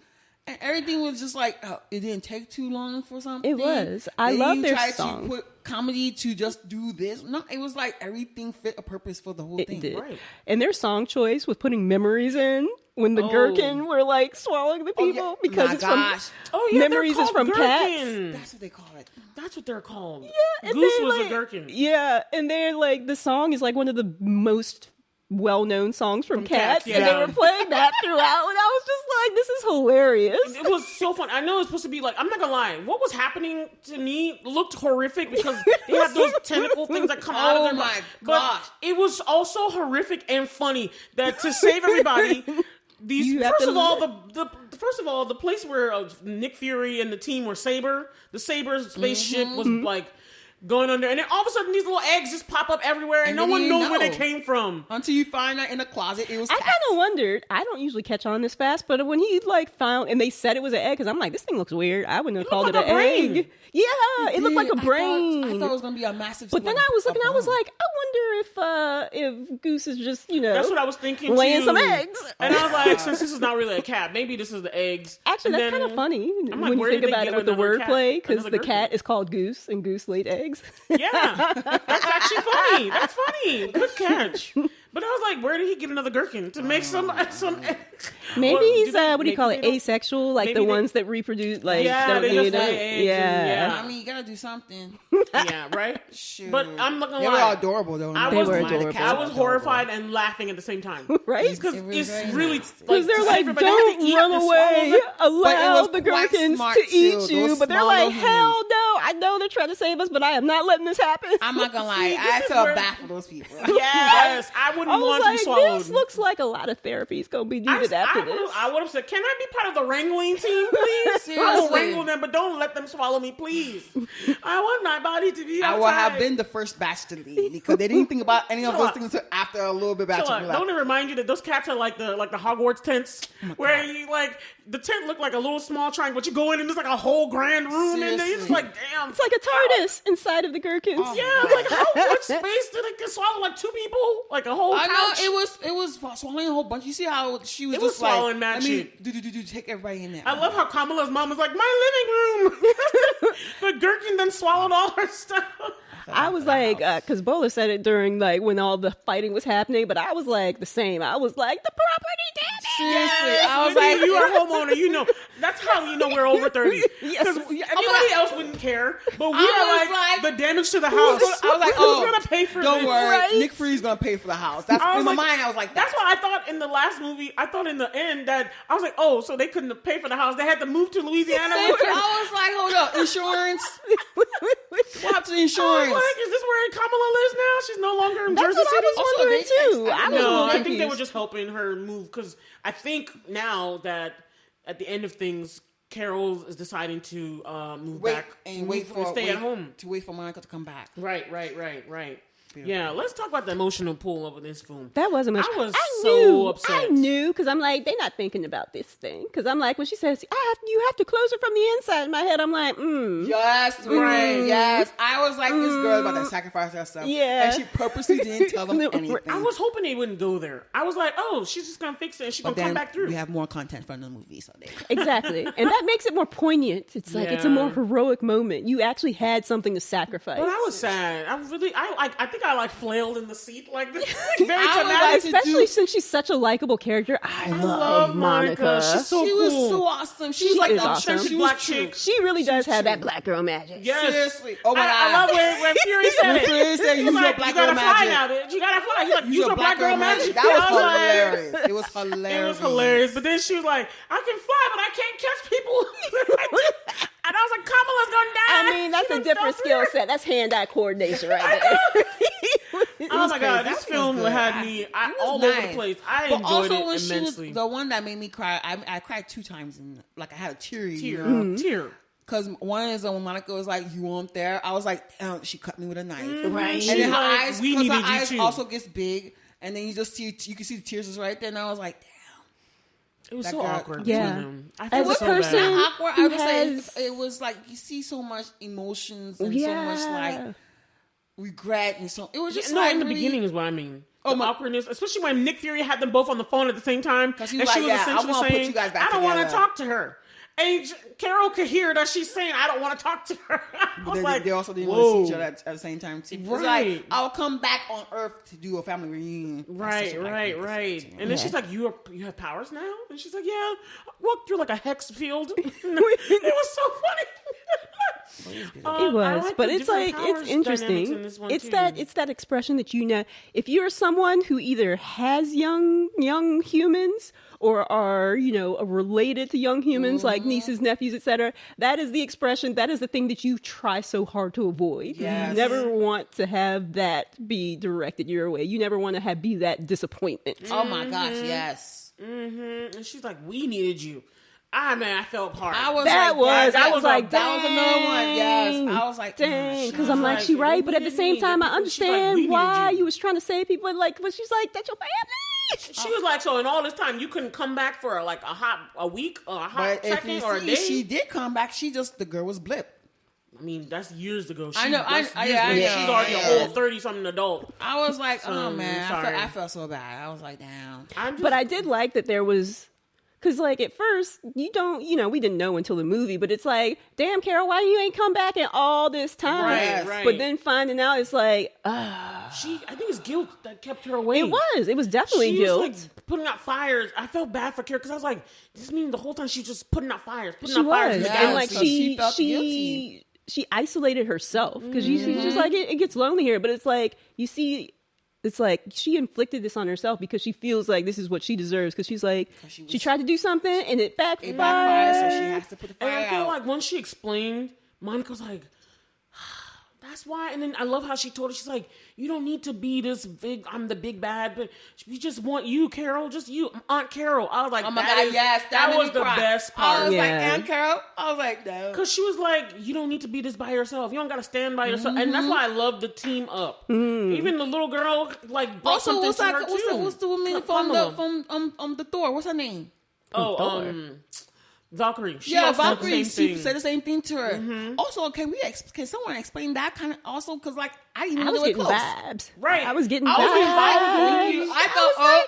And everything was just like, it didn't take too long for something. It was. I love their song. To put comedy to just do this. No, it was like everything fit a purpose for the whole thing. It did. Right. And their song choice with putting memories in when the gherkin were like swallowing the people because it's from memories is from Cats. That's what they call it. That's what they're called. Yeah, and Goose then, was like, a gherkin. Yeah, and they're like the song is like one of the most well-known songs from Cats, yeah. and they were playing that throughout, and I was just like, this is hilarious. It was so fun. I know it's supposed to be like, I'm not gonna lie, what was happening to me looked horrific because they had those tentacle things that come out of their my But gosh. it was also horrific and funny that to save everybody, first of all, the place where Nick Fury and the team were the Saber's spaceship was like going under, and then all of a sudden these little eggs just pop up everywhere, and no one knows where they came from until you find that in a closet. It was. I kind of wondered. I don't usually catch on this fast, but when he like found and they said it was an egg, because I'm like, this thing looks weird. I wouldn't have called it an egg. Yeah, it looked like a brain. I thought it was gonna be a massive. But then I was looking. I was like, I wonder if Goose is just That's what I was thinking. Laying too. some eggs. And I was like, since this is not really a cat, maybe this is the eggs. Actually, that's kind of funny when you think about it with the wordplay, because the cat is called Goose and Goose laid eggs. Yeah, that's actually funny. That's funny. Good catch. But I was like, where did he get another gherkin to make some eggs? Maybe he's what do you call it? Asexual, like the ones that reproduce, like they just lay eggs. Yeah. I mean, you gotta do something. Yeah, right. Shoot. But I'm not gonna They lie. were adorable though. They were adorable. I was horrified and laughing at the same time, right? Because it's very really because they're like, don't run away, allow the gherkins to eat you. But they're like, hell no! I know they're trying to save us, but I am not letting this happen. I'm not gonna lie. I felt bad for those people. Yes, I wouldn't want to be swallowed. This looks like a lot of therapy is going to be needed after this. I would have said, can I be part of the wrangling team, please? I will wrangle them, but don't let them swallow me, please. I want my body to be outside. I would have been the first batch to leave because they didn't think about any of those things until after a little bit batch. Don't it remind you that those cats are like the Hogwarts tents, where you like the tent looked like a little small triangle, but you go in and there's like a whole grand room in there. You're just like, damn, it's like a TARDIS inside of the gherkins. Like how much space did it swallow? Like 2 people, like a whole couch. I know it was swallowing a whole bunch. You see how she was just swallowing like, let me take everybody in there. I love how Kamala's mom was like, my living room. The gherkin then swallowed all her stuff. I was like, because Bola said it during like when all the fighting was happening, but I was like the same. I was like, the property damage. Seriously, yes, I was like, you are a homeowner. You know, that's how you know we're over 30. Because anybody else wouldn't care, but we are like the damage to the house. I was like, who's gonna pay for don't this? worry, right? Nick Fury's gonna pay for the house. That's in my mind. I was like, that's why I thought in the last movie. I thought in the end that I was like, oh, so they couldn't pay for the house. They had to move to Louisiana. I was like, hold up, insurance. What happened to insurance? I was like, is this where Kamala lives now? She's no longer in Jersey City. I was wondering too. I think they were just helping her move because I think now that at the end of things, Carol is deciding to move back and stay at home to wait for Monica to come back. Right. Yeah, let's talk about the emotional pull over this film. That wasn't much. I was so upset. I knew because I'm like, they're not thinking about this thing. Because I'm like, when she says, you have to close it from the inside. In my head, I'm like, Yes, right. Yes. I was like, this girl about to sacrifice herself. Yeah. And she purposely didn't tell them anything. I was hoping they wouldn't go there. I was like, oh, she's just going to fix it and she's going to come back through. We have more content from the movie. So exactly. And that makes it more poignant. It's like, it's a more heroic moment. You actually had something to sacrifice. But I was sad. I think I flailed in the seat like this. Very dramatic. Especially since she's such a likable character. I love Monica. She's she was so awesome. She was like awesome. She black chick. She really does have that black girl magic. Yes. Seriously. Oh my God. I love when Fury said it. Fury said, use your black girl magic. You gotta fly. He's like, use your black girl magic. That was hilarious. It was hilarious. It was hilarious. But then she was like, I can fly, but I can't catch people. And I was like, Kamala's gonna die. I mean, that's a different skill set. That's hand-eye coordination right there. Oh my God, this film had me all over the place. I enjoyed it immensely. The one that made me cry, I cried 2 times. I had a tear. Tear. Because one is when Monica was like, you weren't there. I was like, damn, she cut me with a knife. Right. And then her eyes, we because needed her you eyes too. also gets big. And then you can see the tears is right there. And I was like, damn. It was so awkward. Yeah. As a person, awkward. I would say it was like you see so much emotions and so much like regret and so it was just in the beginning is what I mean. Awkwardness, especially when Nick Fury had them both on the phone at the same time, and she was essentially saying, "I don't want to talk to her." And Carol could hear that she's saying, I don't want to talk to her. I was like, they also didn't whoa. want to see each other at the same time, too. It's like, I'll come back on Earth to do a family reunion. Right. And then she's like, you have powers now? And she's like, yeah. I walked through like a hex field. It was so funny. It was, but it's like, it's interesting. It's that expression that, you know, if you're someone who either has young humans or are, you know, related to young humans, like nieces, nephews, etc., that is the expression, that is the thing that you try so hard to avoid. Yes. You never want to have that be directed your way. You never want to be that disappointment. Oh my gosh, yes. Mm-hmm. And she's like, we needed you. I felt hard. That was another one. Yes, I was like, dang, because I'm like, she right, but at the same time, I understand why you was trying to save people. But she's like, that's your family. She was like, so in all this time, you couldn't come back for a week, or a hot second, or a day. She did come back. The girl was blip. I mean, that's years ago. I know. She's already a whole 30-something adult. I was like, oh man, I felt so bad. I was like, damn. But I did like that there was. Because, like, at first, we didn't know until the movie, but it's like, damn, Carol, why you ain't come back in all this time? Right. But then finding out, it's like, I think it's guilt that kept her away. It was definitely guilt. She was, like, putting out fires. I felt bad for Carol, because I was like, this means the whole time she's just putting out fires. And, like, she felt guilty. She isolated herself, because she's just like, it gets lonely here, but it's like, you see... It's like she inflicted this on herself because she feels like this is what she deserves. Because she's like, she tried to do something and it backfired. So she has to put the fire out. And I feel like once she explained, Monica's like, that's why. And then I love how she told her, she's like, you don't need to be this big, I'm the big bad, but we just want you, Carol, just you, Aunt Carol. I was like, oh my God, yes. That was the best part. I was like, Aunt Carol? I was like, no. Because she was like, you don't need to be this by yourself. You don't got to stand by yourself. And that's why I love the team up. Even the little girl, like, brought something to her too. What's the woman from the Thor? What's her name? Valkyrie. Valkyrie. She said the same thing to her. Also, can someone explain that kind of also? Because like I didn't know they were close. Vibes. Right. I was getting vibes. I was like,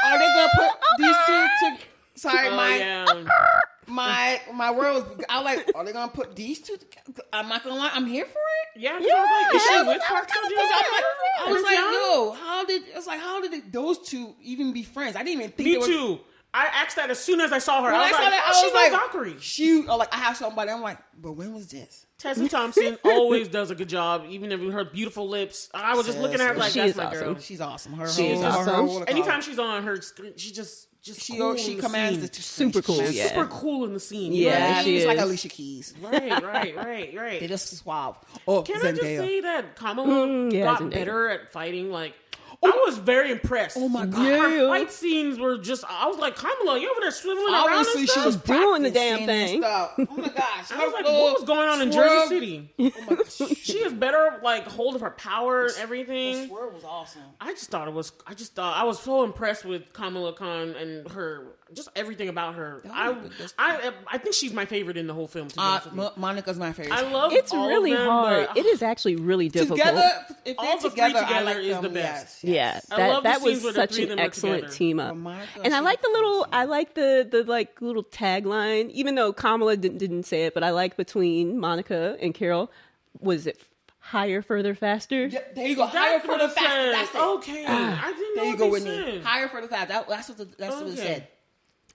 are they gonna put these two to? Sorry, my word was. I was like, are they gonna put these two together? I'm not gonna lie, I'm here for it. Yeah. I was like, is she with Park I was like, how did those two even be friends? I didn't even think. Me too. I asked that as soon as I saw her. When I was like, Valkyrie. I have somebody. I'm like, but when was this? Tessa Thompson always does a good job, even with her beautiful lips. I was just looking at her like, that's my girl. She's awesome. Anytime she's on her screen, she just cool she commands the super cool. Yeah. Super cool in the scene. Yeah, she's like Alicia Keys. Right. They're just suave. Can I just say that Kamala got better at fighting? Like, I was very impressed. Oh my God. Her fight scenes were just, I was like, Kamala, you over there swiveling around and stuff? She was doing the damn thing. Oh my gosh. I was like, what was going on in Jersey City? Oh my gosh. She is better, like, hold of her power and everything. The swerve was awesome. I was so impressed with Kamala Khan and her, just everything about her. I think she's my favorite in the whole film. Monica's my favorite. I love it's really hard. It is actually really difficult. If all the three together is the best. Yeah, that was such an excellent team up. And I like the like little tagline, even though Kamala didn't say it, but I like between Monica and Carol, was it higher, further, faster? Yeah, there you go. Higher, further, faster. That's it. Okay. I didn't know there you go, what they Whitney. said. Higher, further, faster. That's what it said.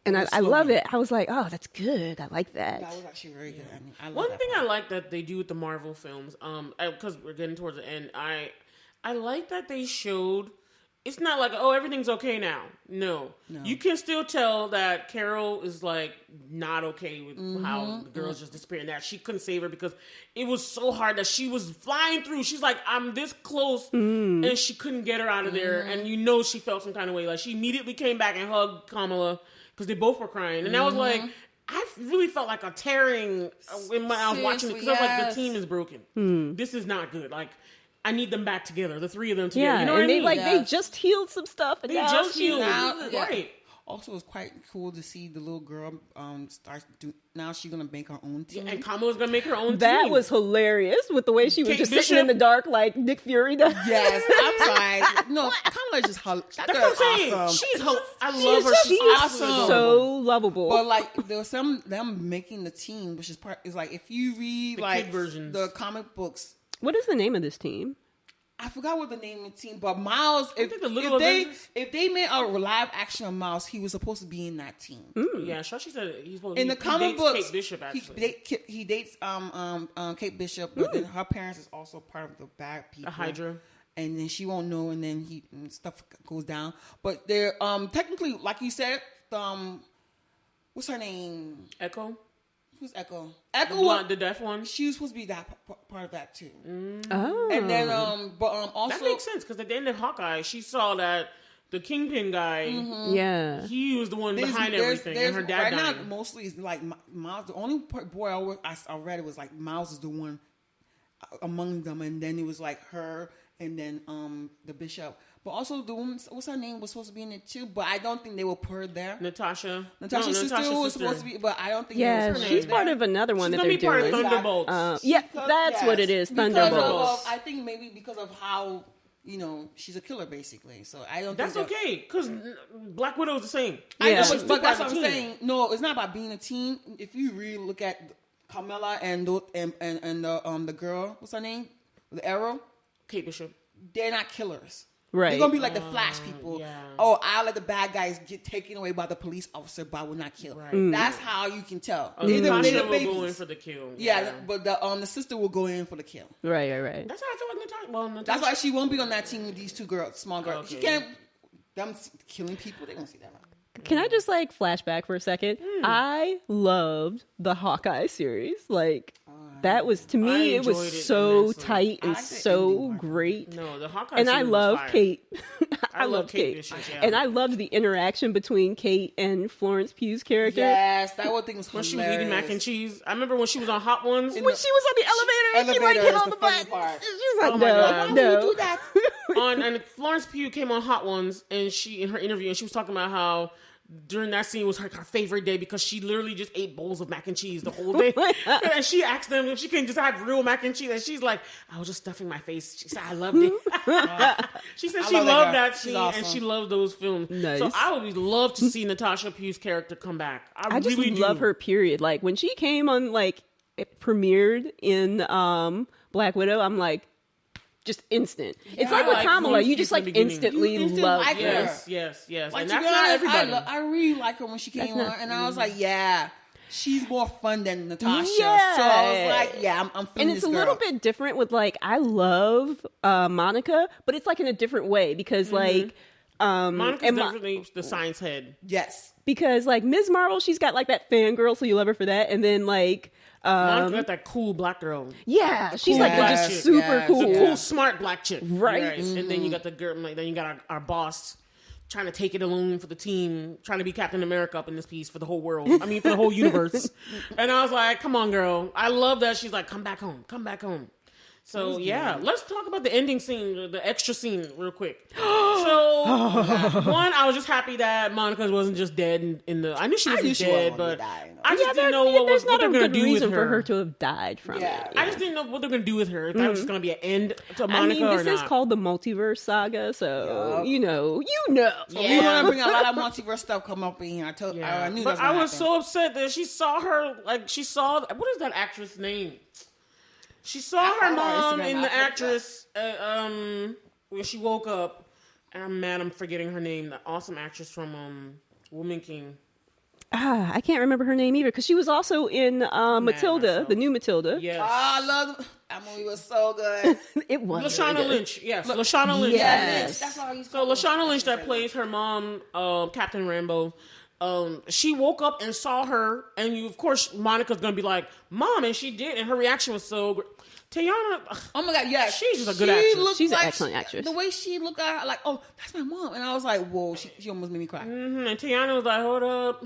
And I love it. I was like, oh, that's good. I like that. That was actually very good. I love One thing I like that they do with the Marvel films, because we're getting towards the end, I like that they showed. It's not like, oh, everything's okay now. No. You can still tell that Carol is like not okay with how the girls just disappeared. That she couldn't save her because it was so hard that she was flying through. She's like, I'm this close, and she couldn't get her out of there. And she felt some kind of way. Like she immediately came back and hugged Kamala because they both were crying. And I was like, I really felt like a tearing when I was watching it because I was like, the team is broken. This is not good. Like, I need them back together, the three of them together. Yeah, you know what I mean? They just healed some stuff. And they just healed. Right. Also, it's quite cool to see the little girl now she's gonna make her own team. And Kamala's gonna make her own team. That was hilarious with the way she was Kate just Bishop. sitting in the dark like Nick Fury does. Yes, I'm sorry. No, Kamala's just That's what I'm saying. awesome. I love her. She's awesome. So lovable. But like there was them making the team, which is like if you read The like kid versions. the comic books. What is the name of this team? I forgot what the name of the team, but Miles. think the Little Avengers? If they made a live action of Miles, he was supposed to be in that team. Yeah, Shashi said he's supposed In the comic books, Kate Bishop, actually. he dates Kate Bishop, but then her parents is also part of the bad people. A Hydra. And then she won't know, and then stuff goes down. But they're technically, like you said, what's her name? Echo. Who's Echo? The deaf one. She was supposed to be that part of that too. Oh. And then also That makes sense because at the end of Hawkeye, she saw that the Kingpin guy. Yeah. He was the one behind everything, and her dad right died. now mostly is like Miles. The only boy I read it was like Miles is the one among them, and then it was like her, and then the Bishop. But also the woman, what's her name, was supposed to be in it too. But I don't think they will put her there. Natasha's Natasha's sister was supposed to be, but I don't think. Yeah, it was her she's name part there. of another one She's that gonna they're be part doing. of Thunderbolts. Yeah, that's what it is. Because Thunderbolts. I think maybe because of how she's a killer basically. So I don't. That's think okay because Black Widow's the same. I know, Yeah. but that's what I'm saying. No, it's not about being a team. If you really look at Carmella and the girl, what's her name? The Arrow. Kate Bishop. They're not killers. Right. They're gonna be like the Flash people. yeah. Oh, I'll let the bad guys get taken away by the police officer, but I will not kill. Right. That's how you can tell. Natasha will go in for the kill. Yeah, but the sister will go in for the kill. Right. That's how I feel like Natasha. Well, Natasha. That's why she won't be on that team with these two girls, small girls. Okay. She can't. Them killing people, they don't see that. Can I just like flashback for a second? I loved the Hawkeye series. Like that was to I me, it was enjoyed it so immensely. tight and I like the so ending part. great. No, the Hawkeye. And I series was love fire. Kate. I love Kate Bishop, yeah. And I loved the interaction between Kate and Florence Pugh's character. Yes, that whole thing was When hilarious. she was eating mac and cheese, I remember when she was on Hot Ones. When she was on the elevator, she like elevator hit is on the the funny button. part. She's like, Oh my God. no. Why would you do that? And Florence Pugh came on Hot Ones, and she in her interview, and she was talking about how during that scene was her favorite day because she literally just ate bowls of mac and cheese the whole day. And she asked them if she can just have real mac and cheese, and she's like, I was just stuffing my face. She said, I loved it. She said she love that loved girl. that She's scene, awesome. and she loved those films. Nice. So I would love to see Natasha Pugh's character come back. I just really love do. her, period. Like when she came on, like it premiered in Black Widow, I'm like, just instant. It's like I with like Kamala, Florence you Pugh just from like the beginning. instantly You instantly love like her. her. Yes. Like, And to that's be not honest, everybody. I really like her when she came That's on, and I was like, yeah, she's more fun than Natasha. Yeah. So I was like, yeah, I'm feeling And it's this a girl. little bit different with like, I love Monica, but it's like in a different way because like, Monica's and definitely the science head. Yes. because like Ms. Marvel, she's got like that fangirl, so you love her for that. And then like, Monica got that cool black girl. yeah, she's Cool like black just chick. super Yes. cool. The cool, smart black chick. Right. And then you got the girl, like, then you got our boss trying to take it alone for the team, trying to be Captain America up in this piece for the whole world. I mean, for the whole universe. And I was like, come on, girl. I love that. She's like, come back home. Come back home. So, yeah, let's talk about the ending scene, the extra scene real quick. So, one, I was just happy that Monica wasn't just dead in the... I knew she wasn't dead, but I just didn't know what there's they're not a going to good do with reason for her her. to have died from Yeah. it. I just didn't know what they're going to do with her. If that was just going to be an end to Monica I mean, this or is not. called the multiverse saga, so you know. So we're gonna bring a lot of multiverse stuff come up in here. I knew but that. I was so upset that she saw her, like, she saw, what is that actress name? She saw her follow her mom Instagram. in I the put that. actress, when she woke up, and I'm mad I'm forgetting her name, the awesome actress from Woman King. I can't remember her name either because she was also in Matilda, myself. the new Matilda. Yes. I love that movie. Was so good. It was Lashana really good. Lynch. Yes, Lashana Lynch. Yes. That's all I used to So Lashana Lynch that plays her mom, Captain Rambo, she woke up and saw her, and of course Monica's gonna be like, "Mom," and she did, and her reaction was so great. Tayana, Oh my god, yeah, She's just a good actress. looked She's an like excellent actress. The way she looked at her, like, oh, that's my mom, and I was like, whoa, she almost made me cry. and Tayana was like, "Hold up,"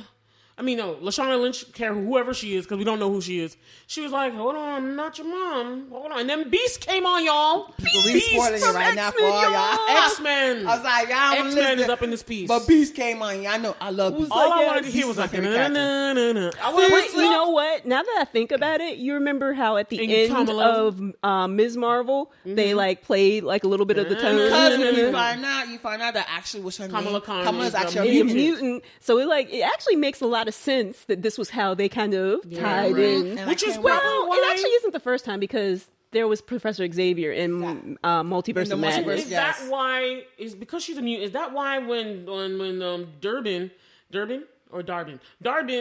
no, Lashana Lynch, whoever she is, because we don't know who she is. She was like, hold on, I'm not your mom. Hold on. And then Beast came on, y'all. Beast spoiling it right now for all y'all. X-Men. I was like, y'all X-Men is up in this piece. But Beast came on. I know. I love Beast. All I wanted to hear was like, na-na-na-na-na. You know what? Now that I think about it, you remember how at the end of Ms. Marvel, they like played like a little bit of the tone. Because when you find out that actually was her Kamala name. Khan Kamala's is actually a mutant. So it actually makes a lot of sense that this was how they kind of tied in. And which is Well, it actually isn't the first time because there was Professor Xavier in Multiverse of Madness. Is that why? Is because she's a mutant? Is that why when Darbin,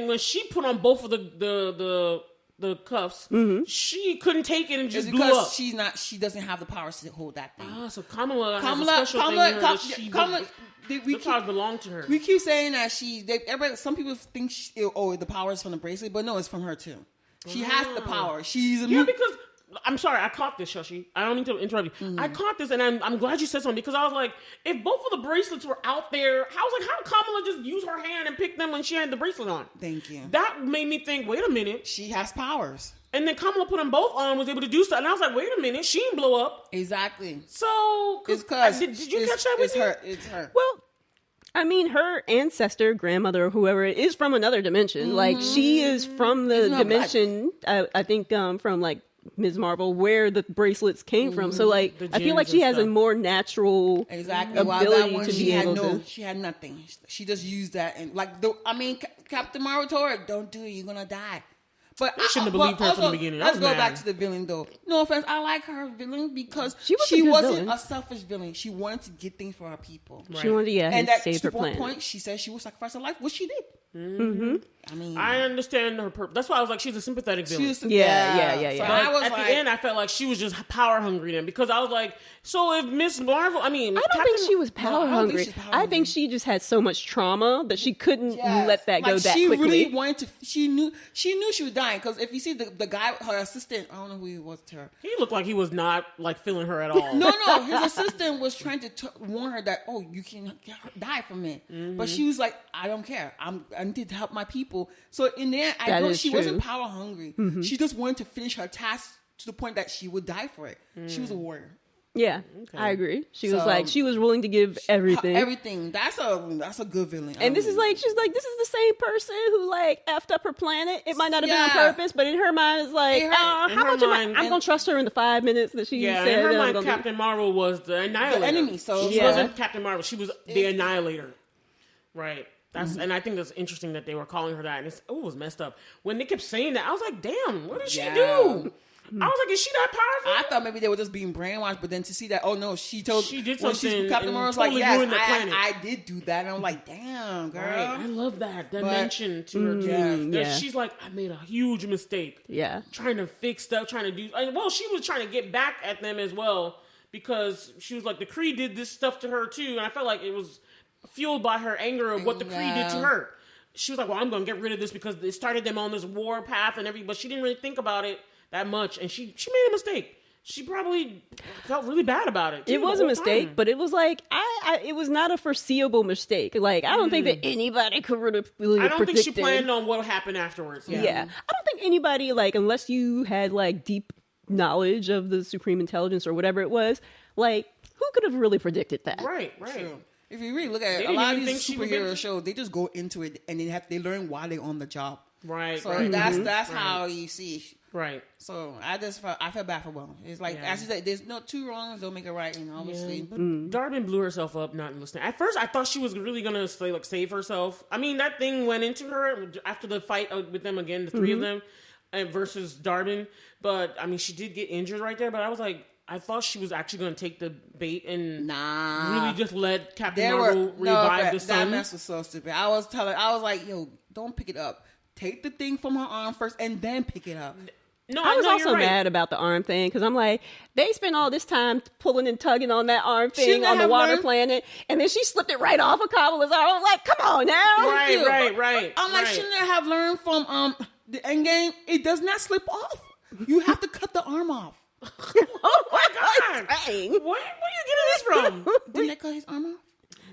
when she put on both of the cuffs, she couldn't take it and just blew up. She doesn't have the powers to hold that thing. So Kamala has a special thing in her the powers belong to her. We keep saying that some people think the power is from the bracelet, but no, it's from her too. She has the power. She's a because I'm sorry, I caught this, Shashi. I don't mean to interrupt you. I caught this, and I'm glad you said something because I was like, if both of the bracelets were out there, how Kamala just use her hand and pick them when she had the bracelet on? Thank you. That made me think, wait a minute. She has powers. And then Kamala put them both on, was able to do stuff. And I was like, wait a minute, she didn't blow up. Exactly. So, it's because did you catch that with me? It's her. Well, I mean, her ancestor, grandmother, whoever it is from another dimension. Like, she is from the dimension, I think, from, like, Ms. Marvel, where the bracelets came from. So, like, I feel like she has a more natural ability to be able to... She had nothing. She just used that. And, like, Captain Marvel told her, don't do it, you're going to die. But I shouldn't have believed her from the beginning. Let's go back to the villain, though. No offense, I like her villain because she wasn't a selfish villain. She wanted to get things for her people. Right. She wanted to save her planet. Point, she said she would sacrifice her life, which she did. Mm-hmm. I mean, I understand her purpose. That's why I was like, she's a sympathetic villain. Yeah. So at the end, I felt like she was just power hungry then because I was like, so if Miss Marvel, I don't think she was power hungry. I think she just had so much trauma that she couldn't let that go that quickly. She really wanted to. She knew she was dying because if you see the guy, her assistant, I don't know who he was to her. He looked like he was not like feeling her at all. No, his assistant was trying to warn her that you can die from it, but she was like, I don't care. I need to help my people. So in the end, I know she wasn't power hungry. Mm-hmm. She just wanted to finish her task to the point that she would die for it. She was a warrior. Yeah, okay. I agree. She was willing to give everything. Everything. That's a good villain. And this is this is the same person who like effed up her planet. It might not have been on purpose, but in her mind, it's like, I'm gonna trust her in the 5 minutes that she said. In her mind, Captain Marvel was the annihilator. The enemy. So she wasn't Captain Marvel. She was the annihilator. Right. And I think that's interesting that they were calling her that. And it was messed up. When they kept saying that, I was like, damn, what did she do? I was like, is she that powerful? I thought maybe they were just being brainwashed, but then to see that, she did something. Captain Marvel was totally like, yes, I did do that. And I'm like, damn, girl. Right. I love that dimension to her. She's like, I made a huge mistake. Yeah. Trying to fix stuff, trying to do... she was trying to get back at them as well because she was like, the Kree did this stuff to her too. And I felt like it was fueled by her anger of what the Kree did to her. She was like, well, I'm going to get rid of this because it started them on this war path and everything. But she didn't really think about it that much, and she made a mistake. She probably felt really bad about it. It was a mistake, but it was like it was not a foreseeable mistake. Like I don't think that anybody could really I don't think she predicted. planned on what would happen afterwards. Yeah, I don't think anybody unless you had deep knowledge of the Supreme Intelligence or whatever it was. Who could have really predicted that? Right. True. If you really look at it, a lot of these superhero shows, they just go into it and they learn why they're on the job. Right. So that's how you see. Right. So I felt bad for Will. It's like as you said, there's no two wrongs don't make it right, obviously. Yeah, but Darbin blew herself up not listening. At first, I thought she was really gonna save herself. I mean, that thing went into her after the fight with them again, the three of them, versus Darbin. But I mean, she did get injured right there. But I was like, I thought she was actually going to take the bait and really just let Captain Marvel revive the sun. That mess was so stupid. I was like, yo, don't pick it up. Take the thing from her arm first and then pick it up. No, I was also mad about the arm thing because I'm like, they spent all this time pulling and tugging on that arm thing on the water planet, and then she slipped it right off of Kamala's arm. I'm like, come on now. Right. I'm like, shouldn't I have learned from the Endgame? It does not slip off. You have to cut the arm off. Oh my God! Where are you getting this from? Didn't they cut his arm off?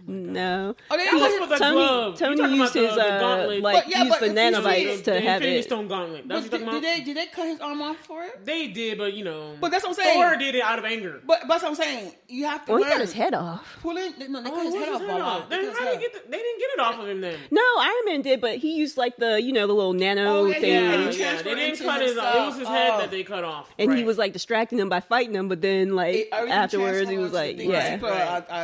No. Oh, they That was for the glove. Tony used his gauntlet. used the nanobites to have Infinity it. Stone gauntlet. That's what you're talking about? Did they cut his arm off for it? They did, but But that's what I'm saying. Thor did it out of anger. But that's what I'm saying. You have to. Well, learn. he cut his head off. Pull it. No, they cut his what's head off. They didn't get it off of him then. No, Iron Man did, but he used like the the little nano thing, Yeah, they didn't cut his off. It was his head that they cut off. and he was like distracting them by fighting them. But then like afterwards, he was like,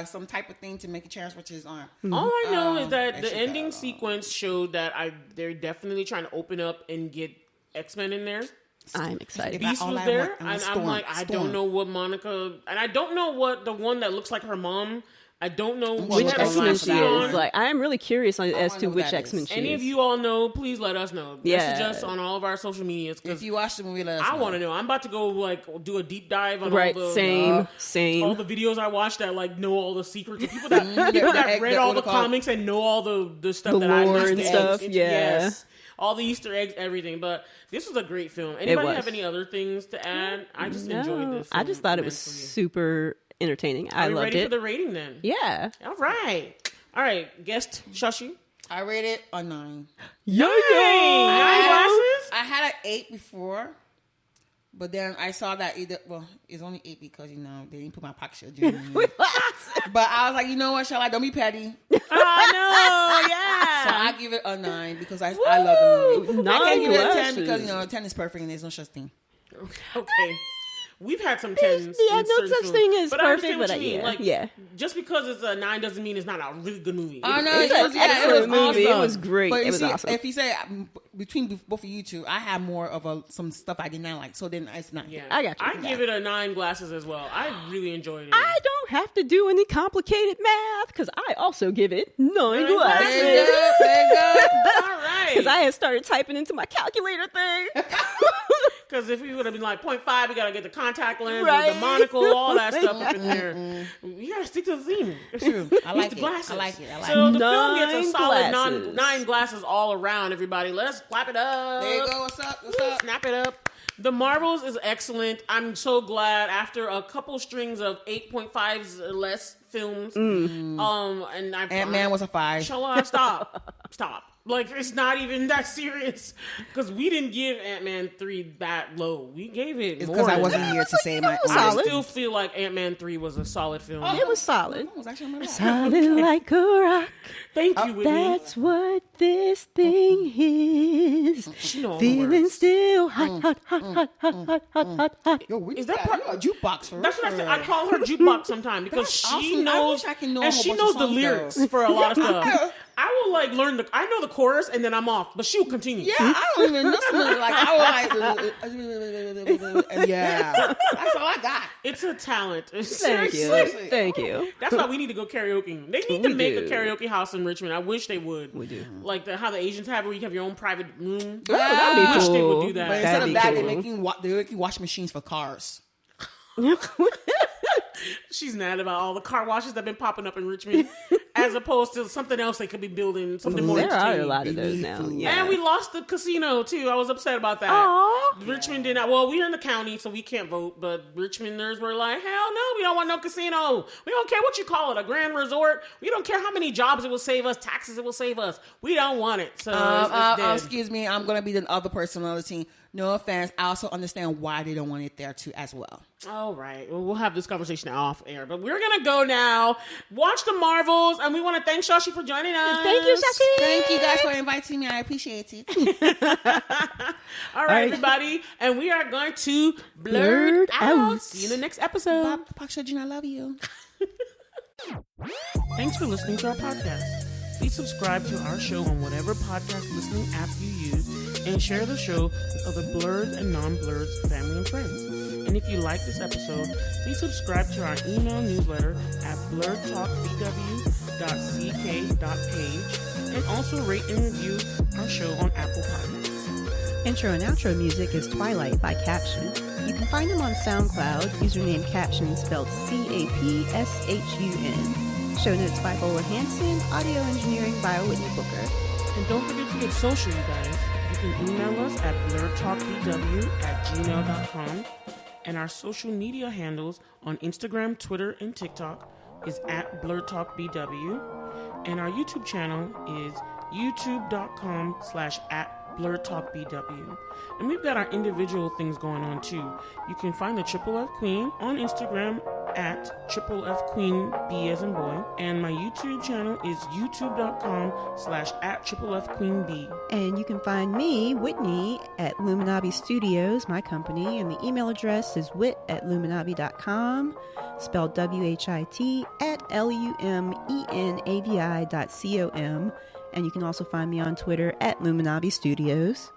some type of thing to make a transfer to his arm. All I know is that the ending sequence showed that they're definitely trying to open up and get X-Men in there. I'm excited. Beast was there, and I'm like, I don't know what Monica, and I don't know what the one that looks like her mom. I don't know which X-Men she is. Like, I am really curious as to which X-Men she is. Any of you all know, please let us know. Message us on all of our social medias. If you watch the movie, let us know. I want to know. I'm about to go do a deep dive on all the same all the videos I watched that know all the secrets. People that read all the comics and know all the stuff that I missed and stuff. Yes. All the Easter eggs, everything. But this was a great film. Anybody have any other things to add? I just enjoyed this. I just thought it was super entertaining. I loved it. Are we ready for the rating then? Yeah. All right. Guest Shashi. I rated a 9. Yay! 9 glasses? I had an 8 before. But then I saw that it's only 8 because they didn't put my pocket shield in. But I was like, you know what, Shola, don't be petty. Oh no, yeah. So I give it a 9 because I love the movie. 9 I can't give it a 10 glasses. because 10 is perfect and there's no such thing. Okay. We've had some 10s. Yeah, no such thing as perfect, but yeah. Just because it's a 9 doesn't mean it's not a really good movie. Oh no, it's an excellent movie. Awesome. It was great. But it was awesome. If you say between both of you two, I have more of some stuff I did not like, so then it's not. Yeah, I got you. I give it a 9 glasses as well. I really enjoyed it. I don't have to do any complicated math because I also give it 9 glasses. There you go. All right. Because I had started typing into my calculator thing. Because if we would have been like 0.5, we got to get the contact lens, the monocle, all that stuff up in there. You got to stick to the theme. True. I like it. Glasses. I like it. So the film gets a solid 9 glasses all around, everybody. Let's clap it up. There you go. What's up? What's up? Snap it up. The Marvels is excellent. I'm so glad after a couple strings of 8.5s or less films. And Ant-Man was a 5. Shola, stop. Like, it's not even that serious. Because we didn't give Ant-Man 3 that low. We gave it more. Because I wasn't here to say my own. I still feel like Ant-Man 3 was a solid film. It was solid. It was actually solid like a rock. Thank you, Whitney. That's what this thing is. Feeling still hot. Yo, is that part of a jukebox for That's what I said. I call her jukebox sometimes because she knows. And she knows the lyrics for a lot of stuff. I will learn I know the chorus and then I'm off, but she will continue. Yeah, I don't even know something yeah. That's all I got. It's a talent. Thank you. That's why we need to go karaoke. They need to make a karaoke house in Richmond. I wish they would. We do. Like how the Asians have where you have your own private room. That'd be I wish cool. they would do that. But instead of that, they're making wash machines for cars. She's mad about all the car washes that have been popping up in Richmond, as opposed to something else they could be building, something more entertaining. There are a lot of those now. Yeah. And we lost the casino too. I was upset about that. Aww. Richmond did not. Well, we're in the county, so we can't vote. But Richmonders were like, "Hell no, we don't want no casino. We don't care what you call it, a grand resort. We don't care how many jobs it will save us, taxes it will save us. We don't want it." So it's dead. Excuse me, I'm gonna be the other person on the team. No offense. I also understand why they don't want it there too as well. All right. Well, we'll have this conversation off air, but we're going to go now. Watch the Marvels, and we want to thank Shashi for joining us. Thank you, Shashi. Thank you guys for inviting me. I appreciate it. All right, everybody. And we are going to Blerd out. See you in the next episode. Bob Pakshajin, I love you. Thanks for listening to our podcast. Please subscribe to our show on whatever podcast listening app you use and share the show with other Blerds and non-Blerds, family and friends. And if you like this episode, please subscribe to our email newsletter at blerdtalkbw.ck.page and also rate and review our show on Apple Podcasts. Intro and outro music is Twilight by Caption. You can find them on SoundCloud, username Caption spelled CAPSHUN. Show notes by Shola Hanson, audio engineering by Whitney Booker. And don't forget to get social, you guys. You can email us at blerdtalkbw@gmail.com and our social media handles on Instagram, Twitter, and TikTok is at BlerdTalkBW. And our YouTube channel is youtube.com/@BlerdTalkBW. And we've got our individual things going on too. You can find the Triple F Queen on Instagram at Triple F Queen B as in boy. And my YouTube channel is youtube.com/@Triple F Queen B. And you can find me, Whitney, at Luminabi Studios, my company, and the email address is wit@luminabi.com, spelled WHIT @LUMENABI.com. And you can also find me on Twitter at Luminabi Studios.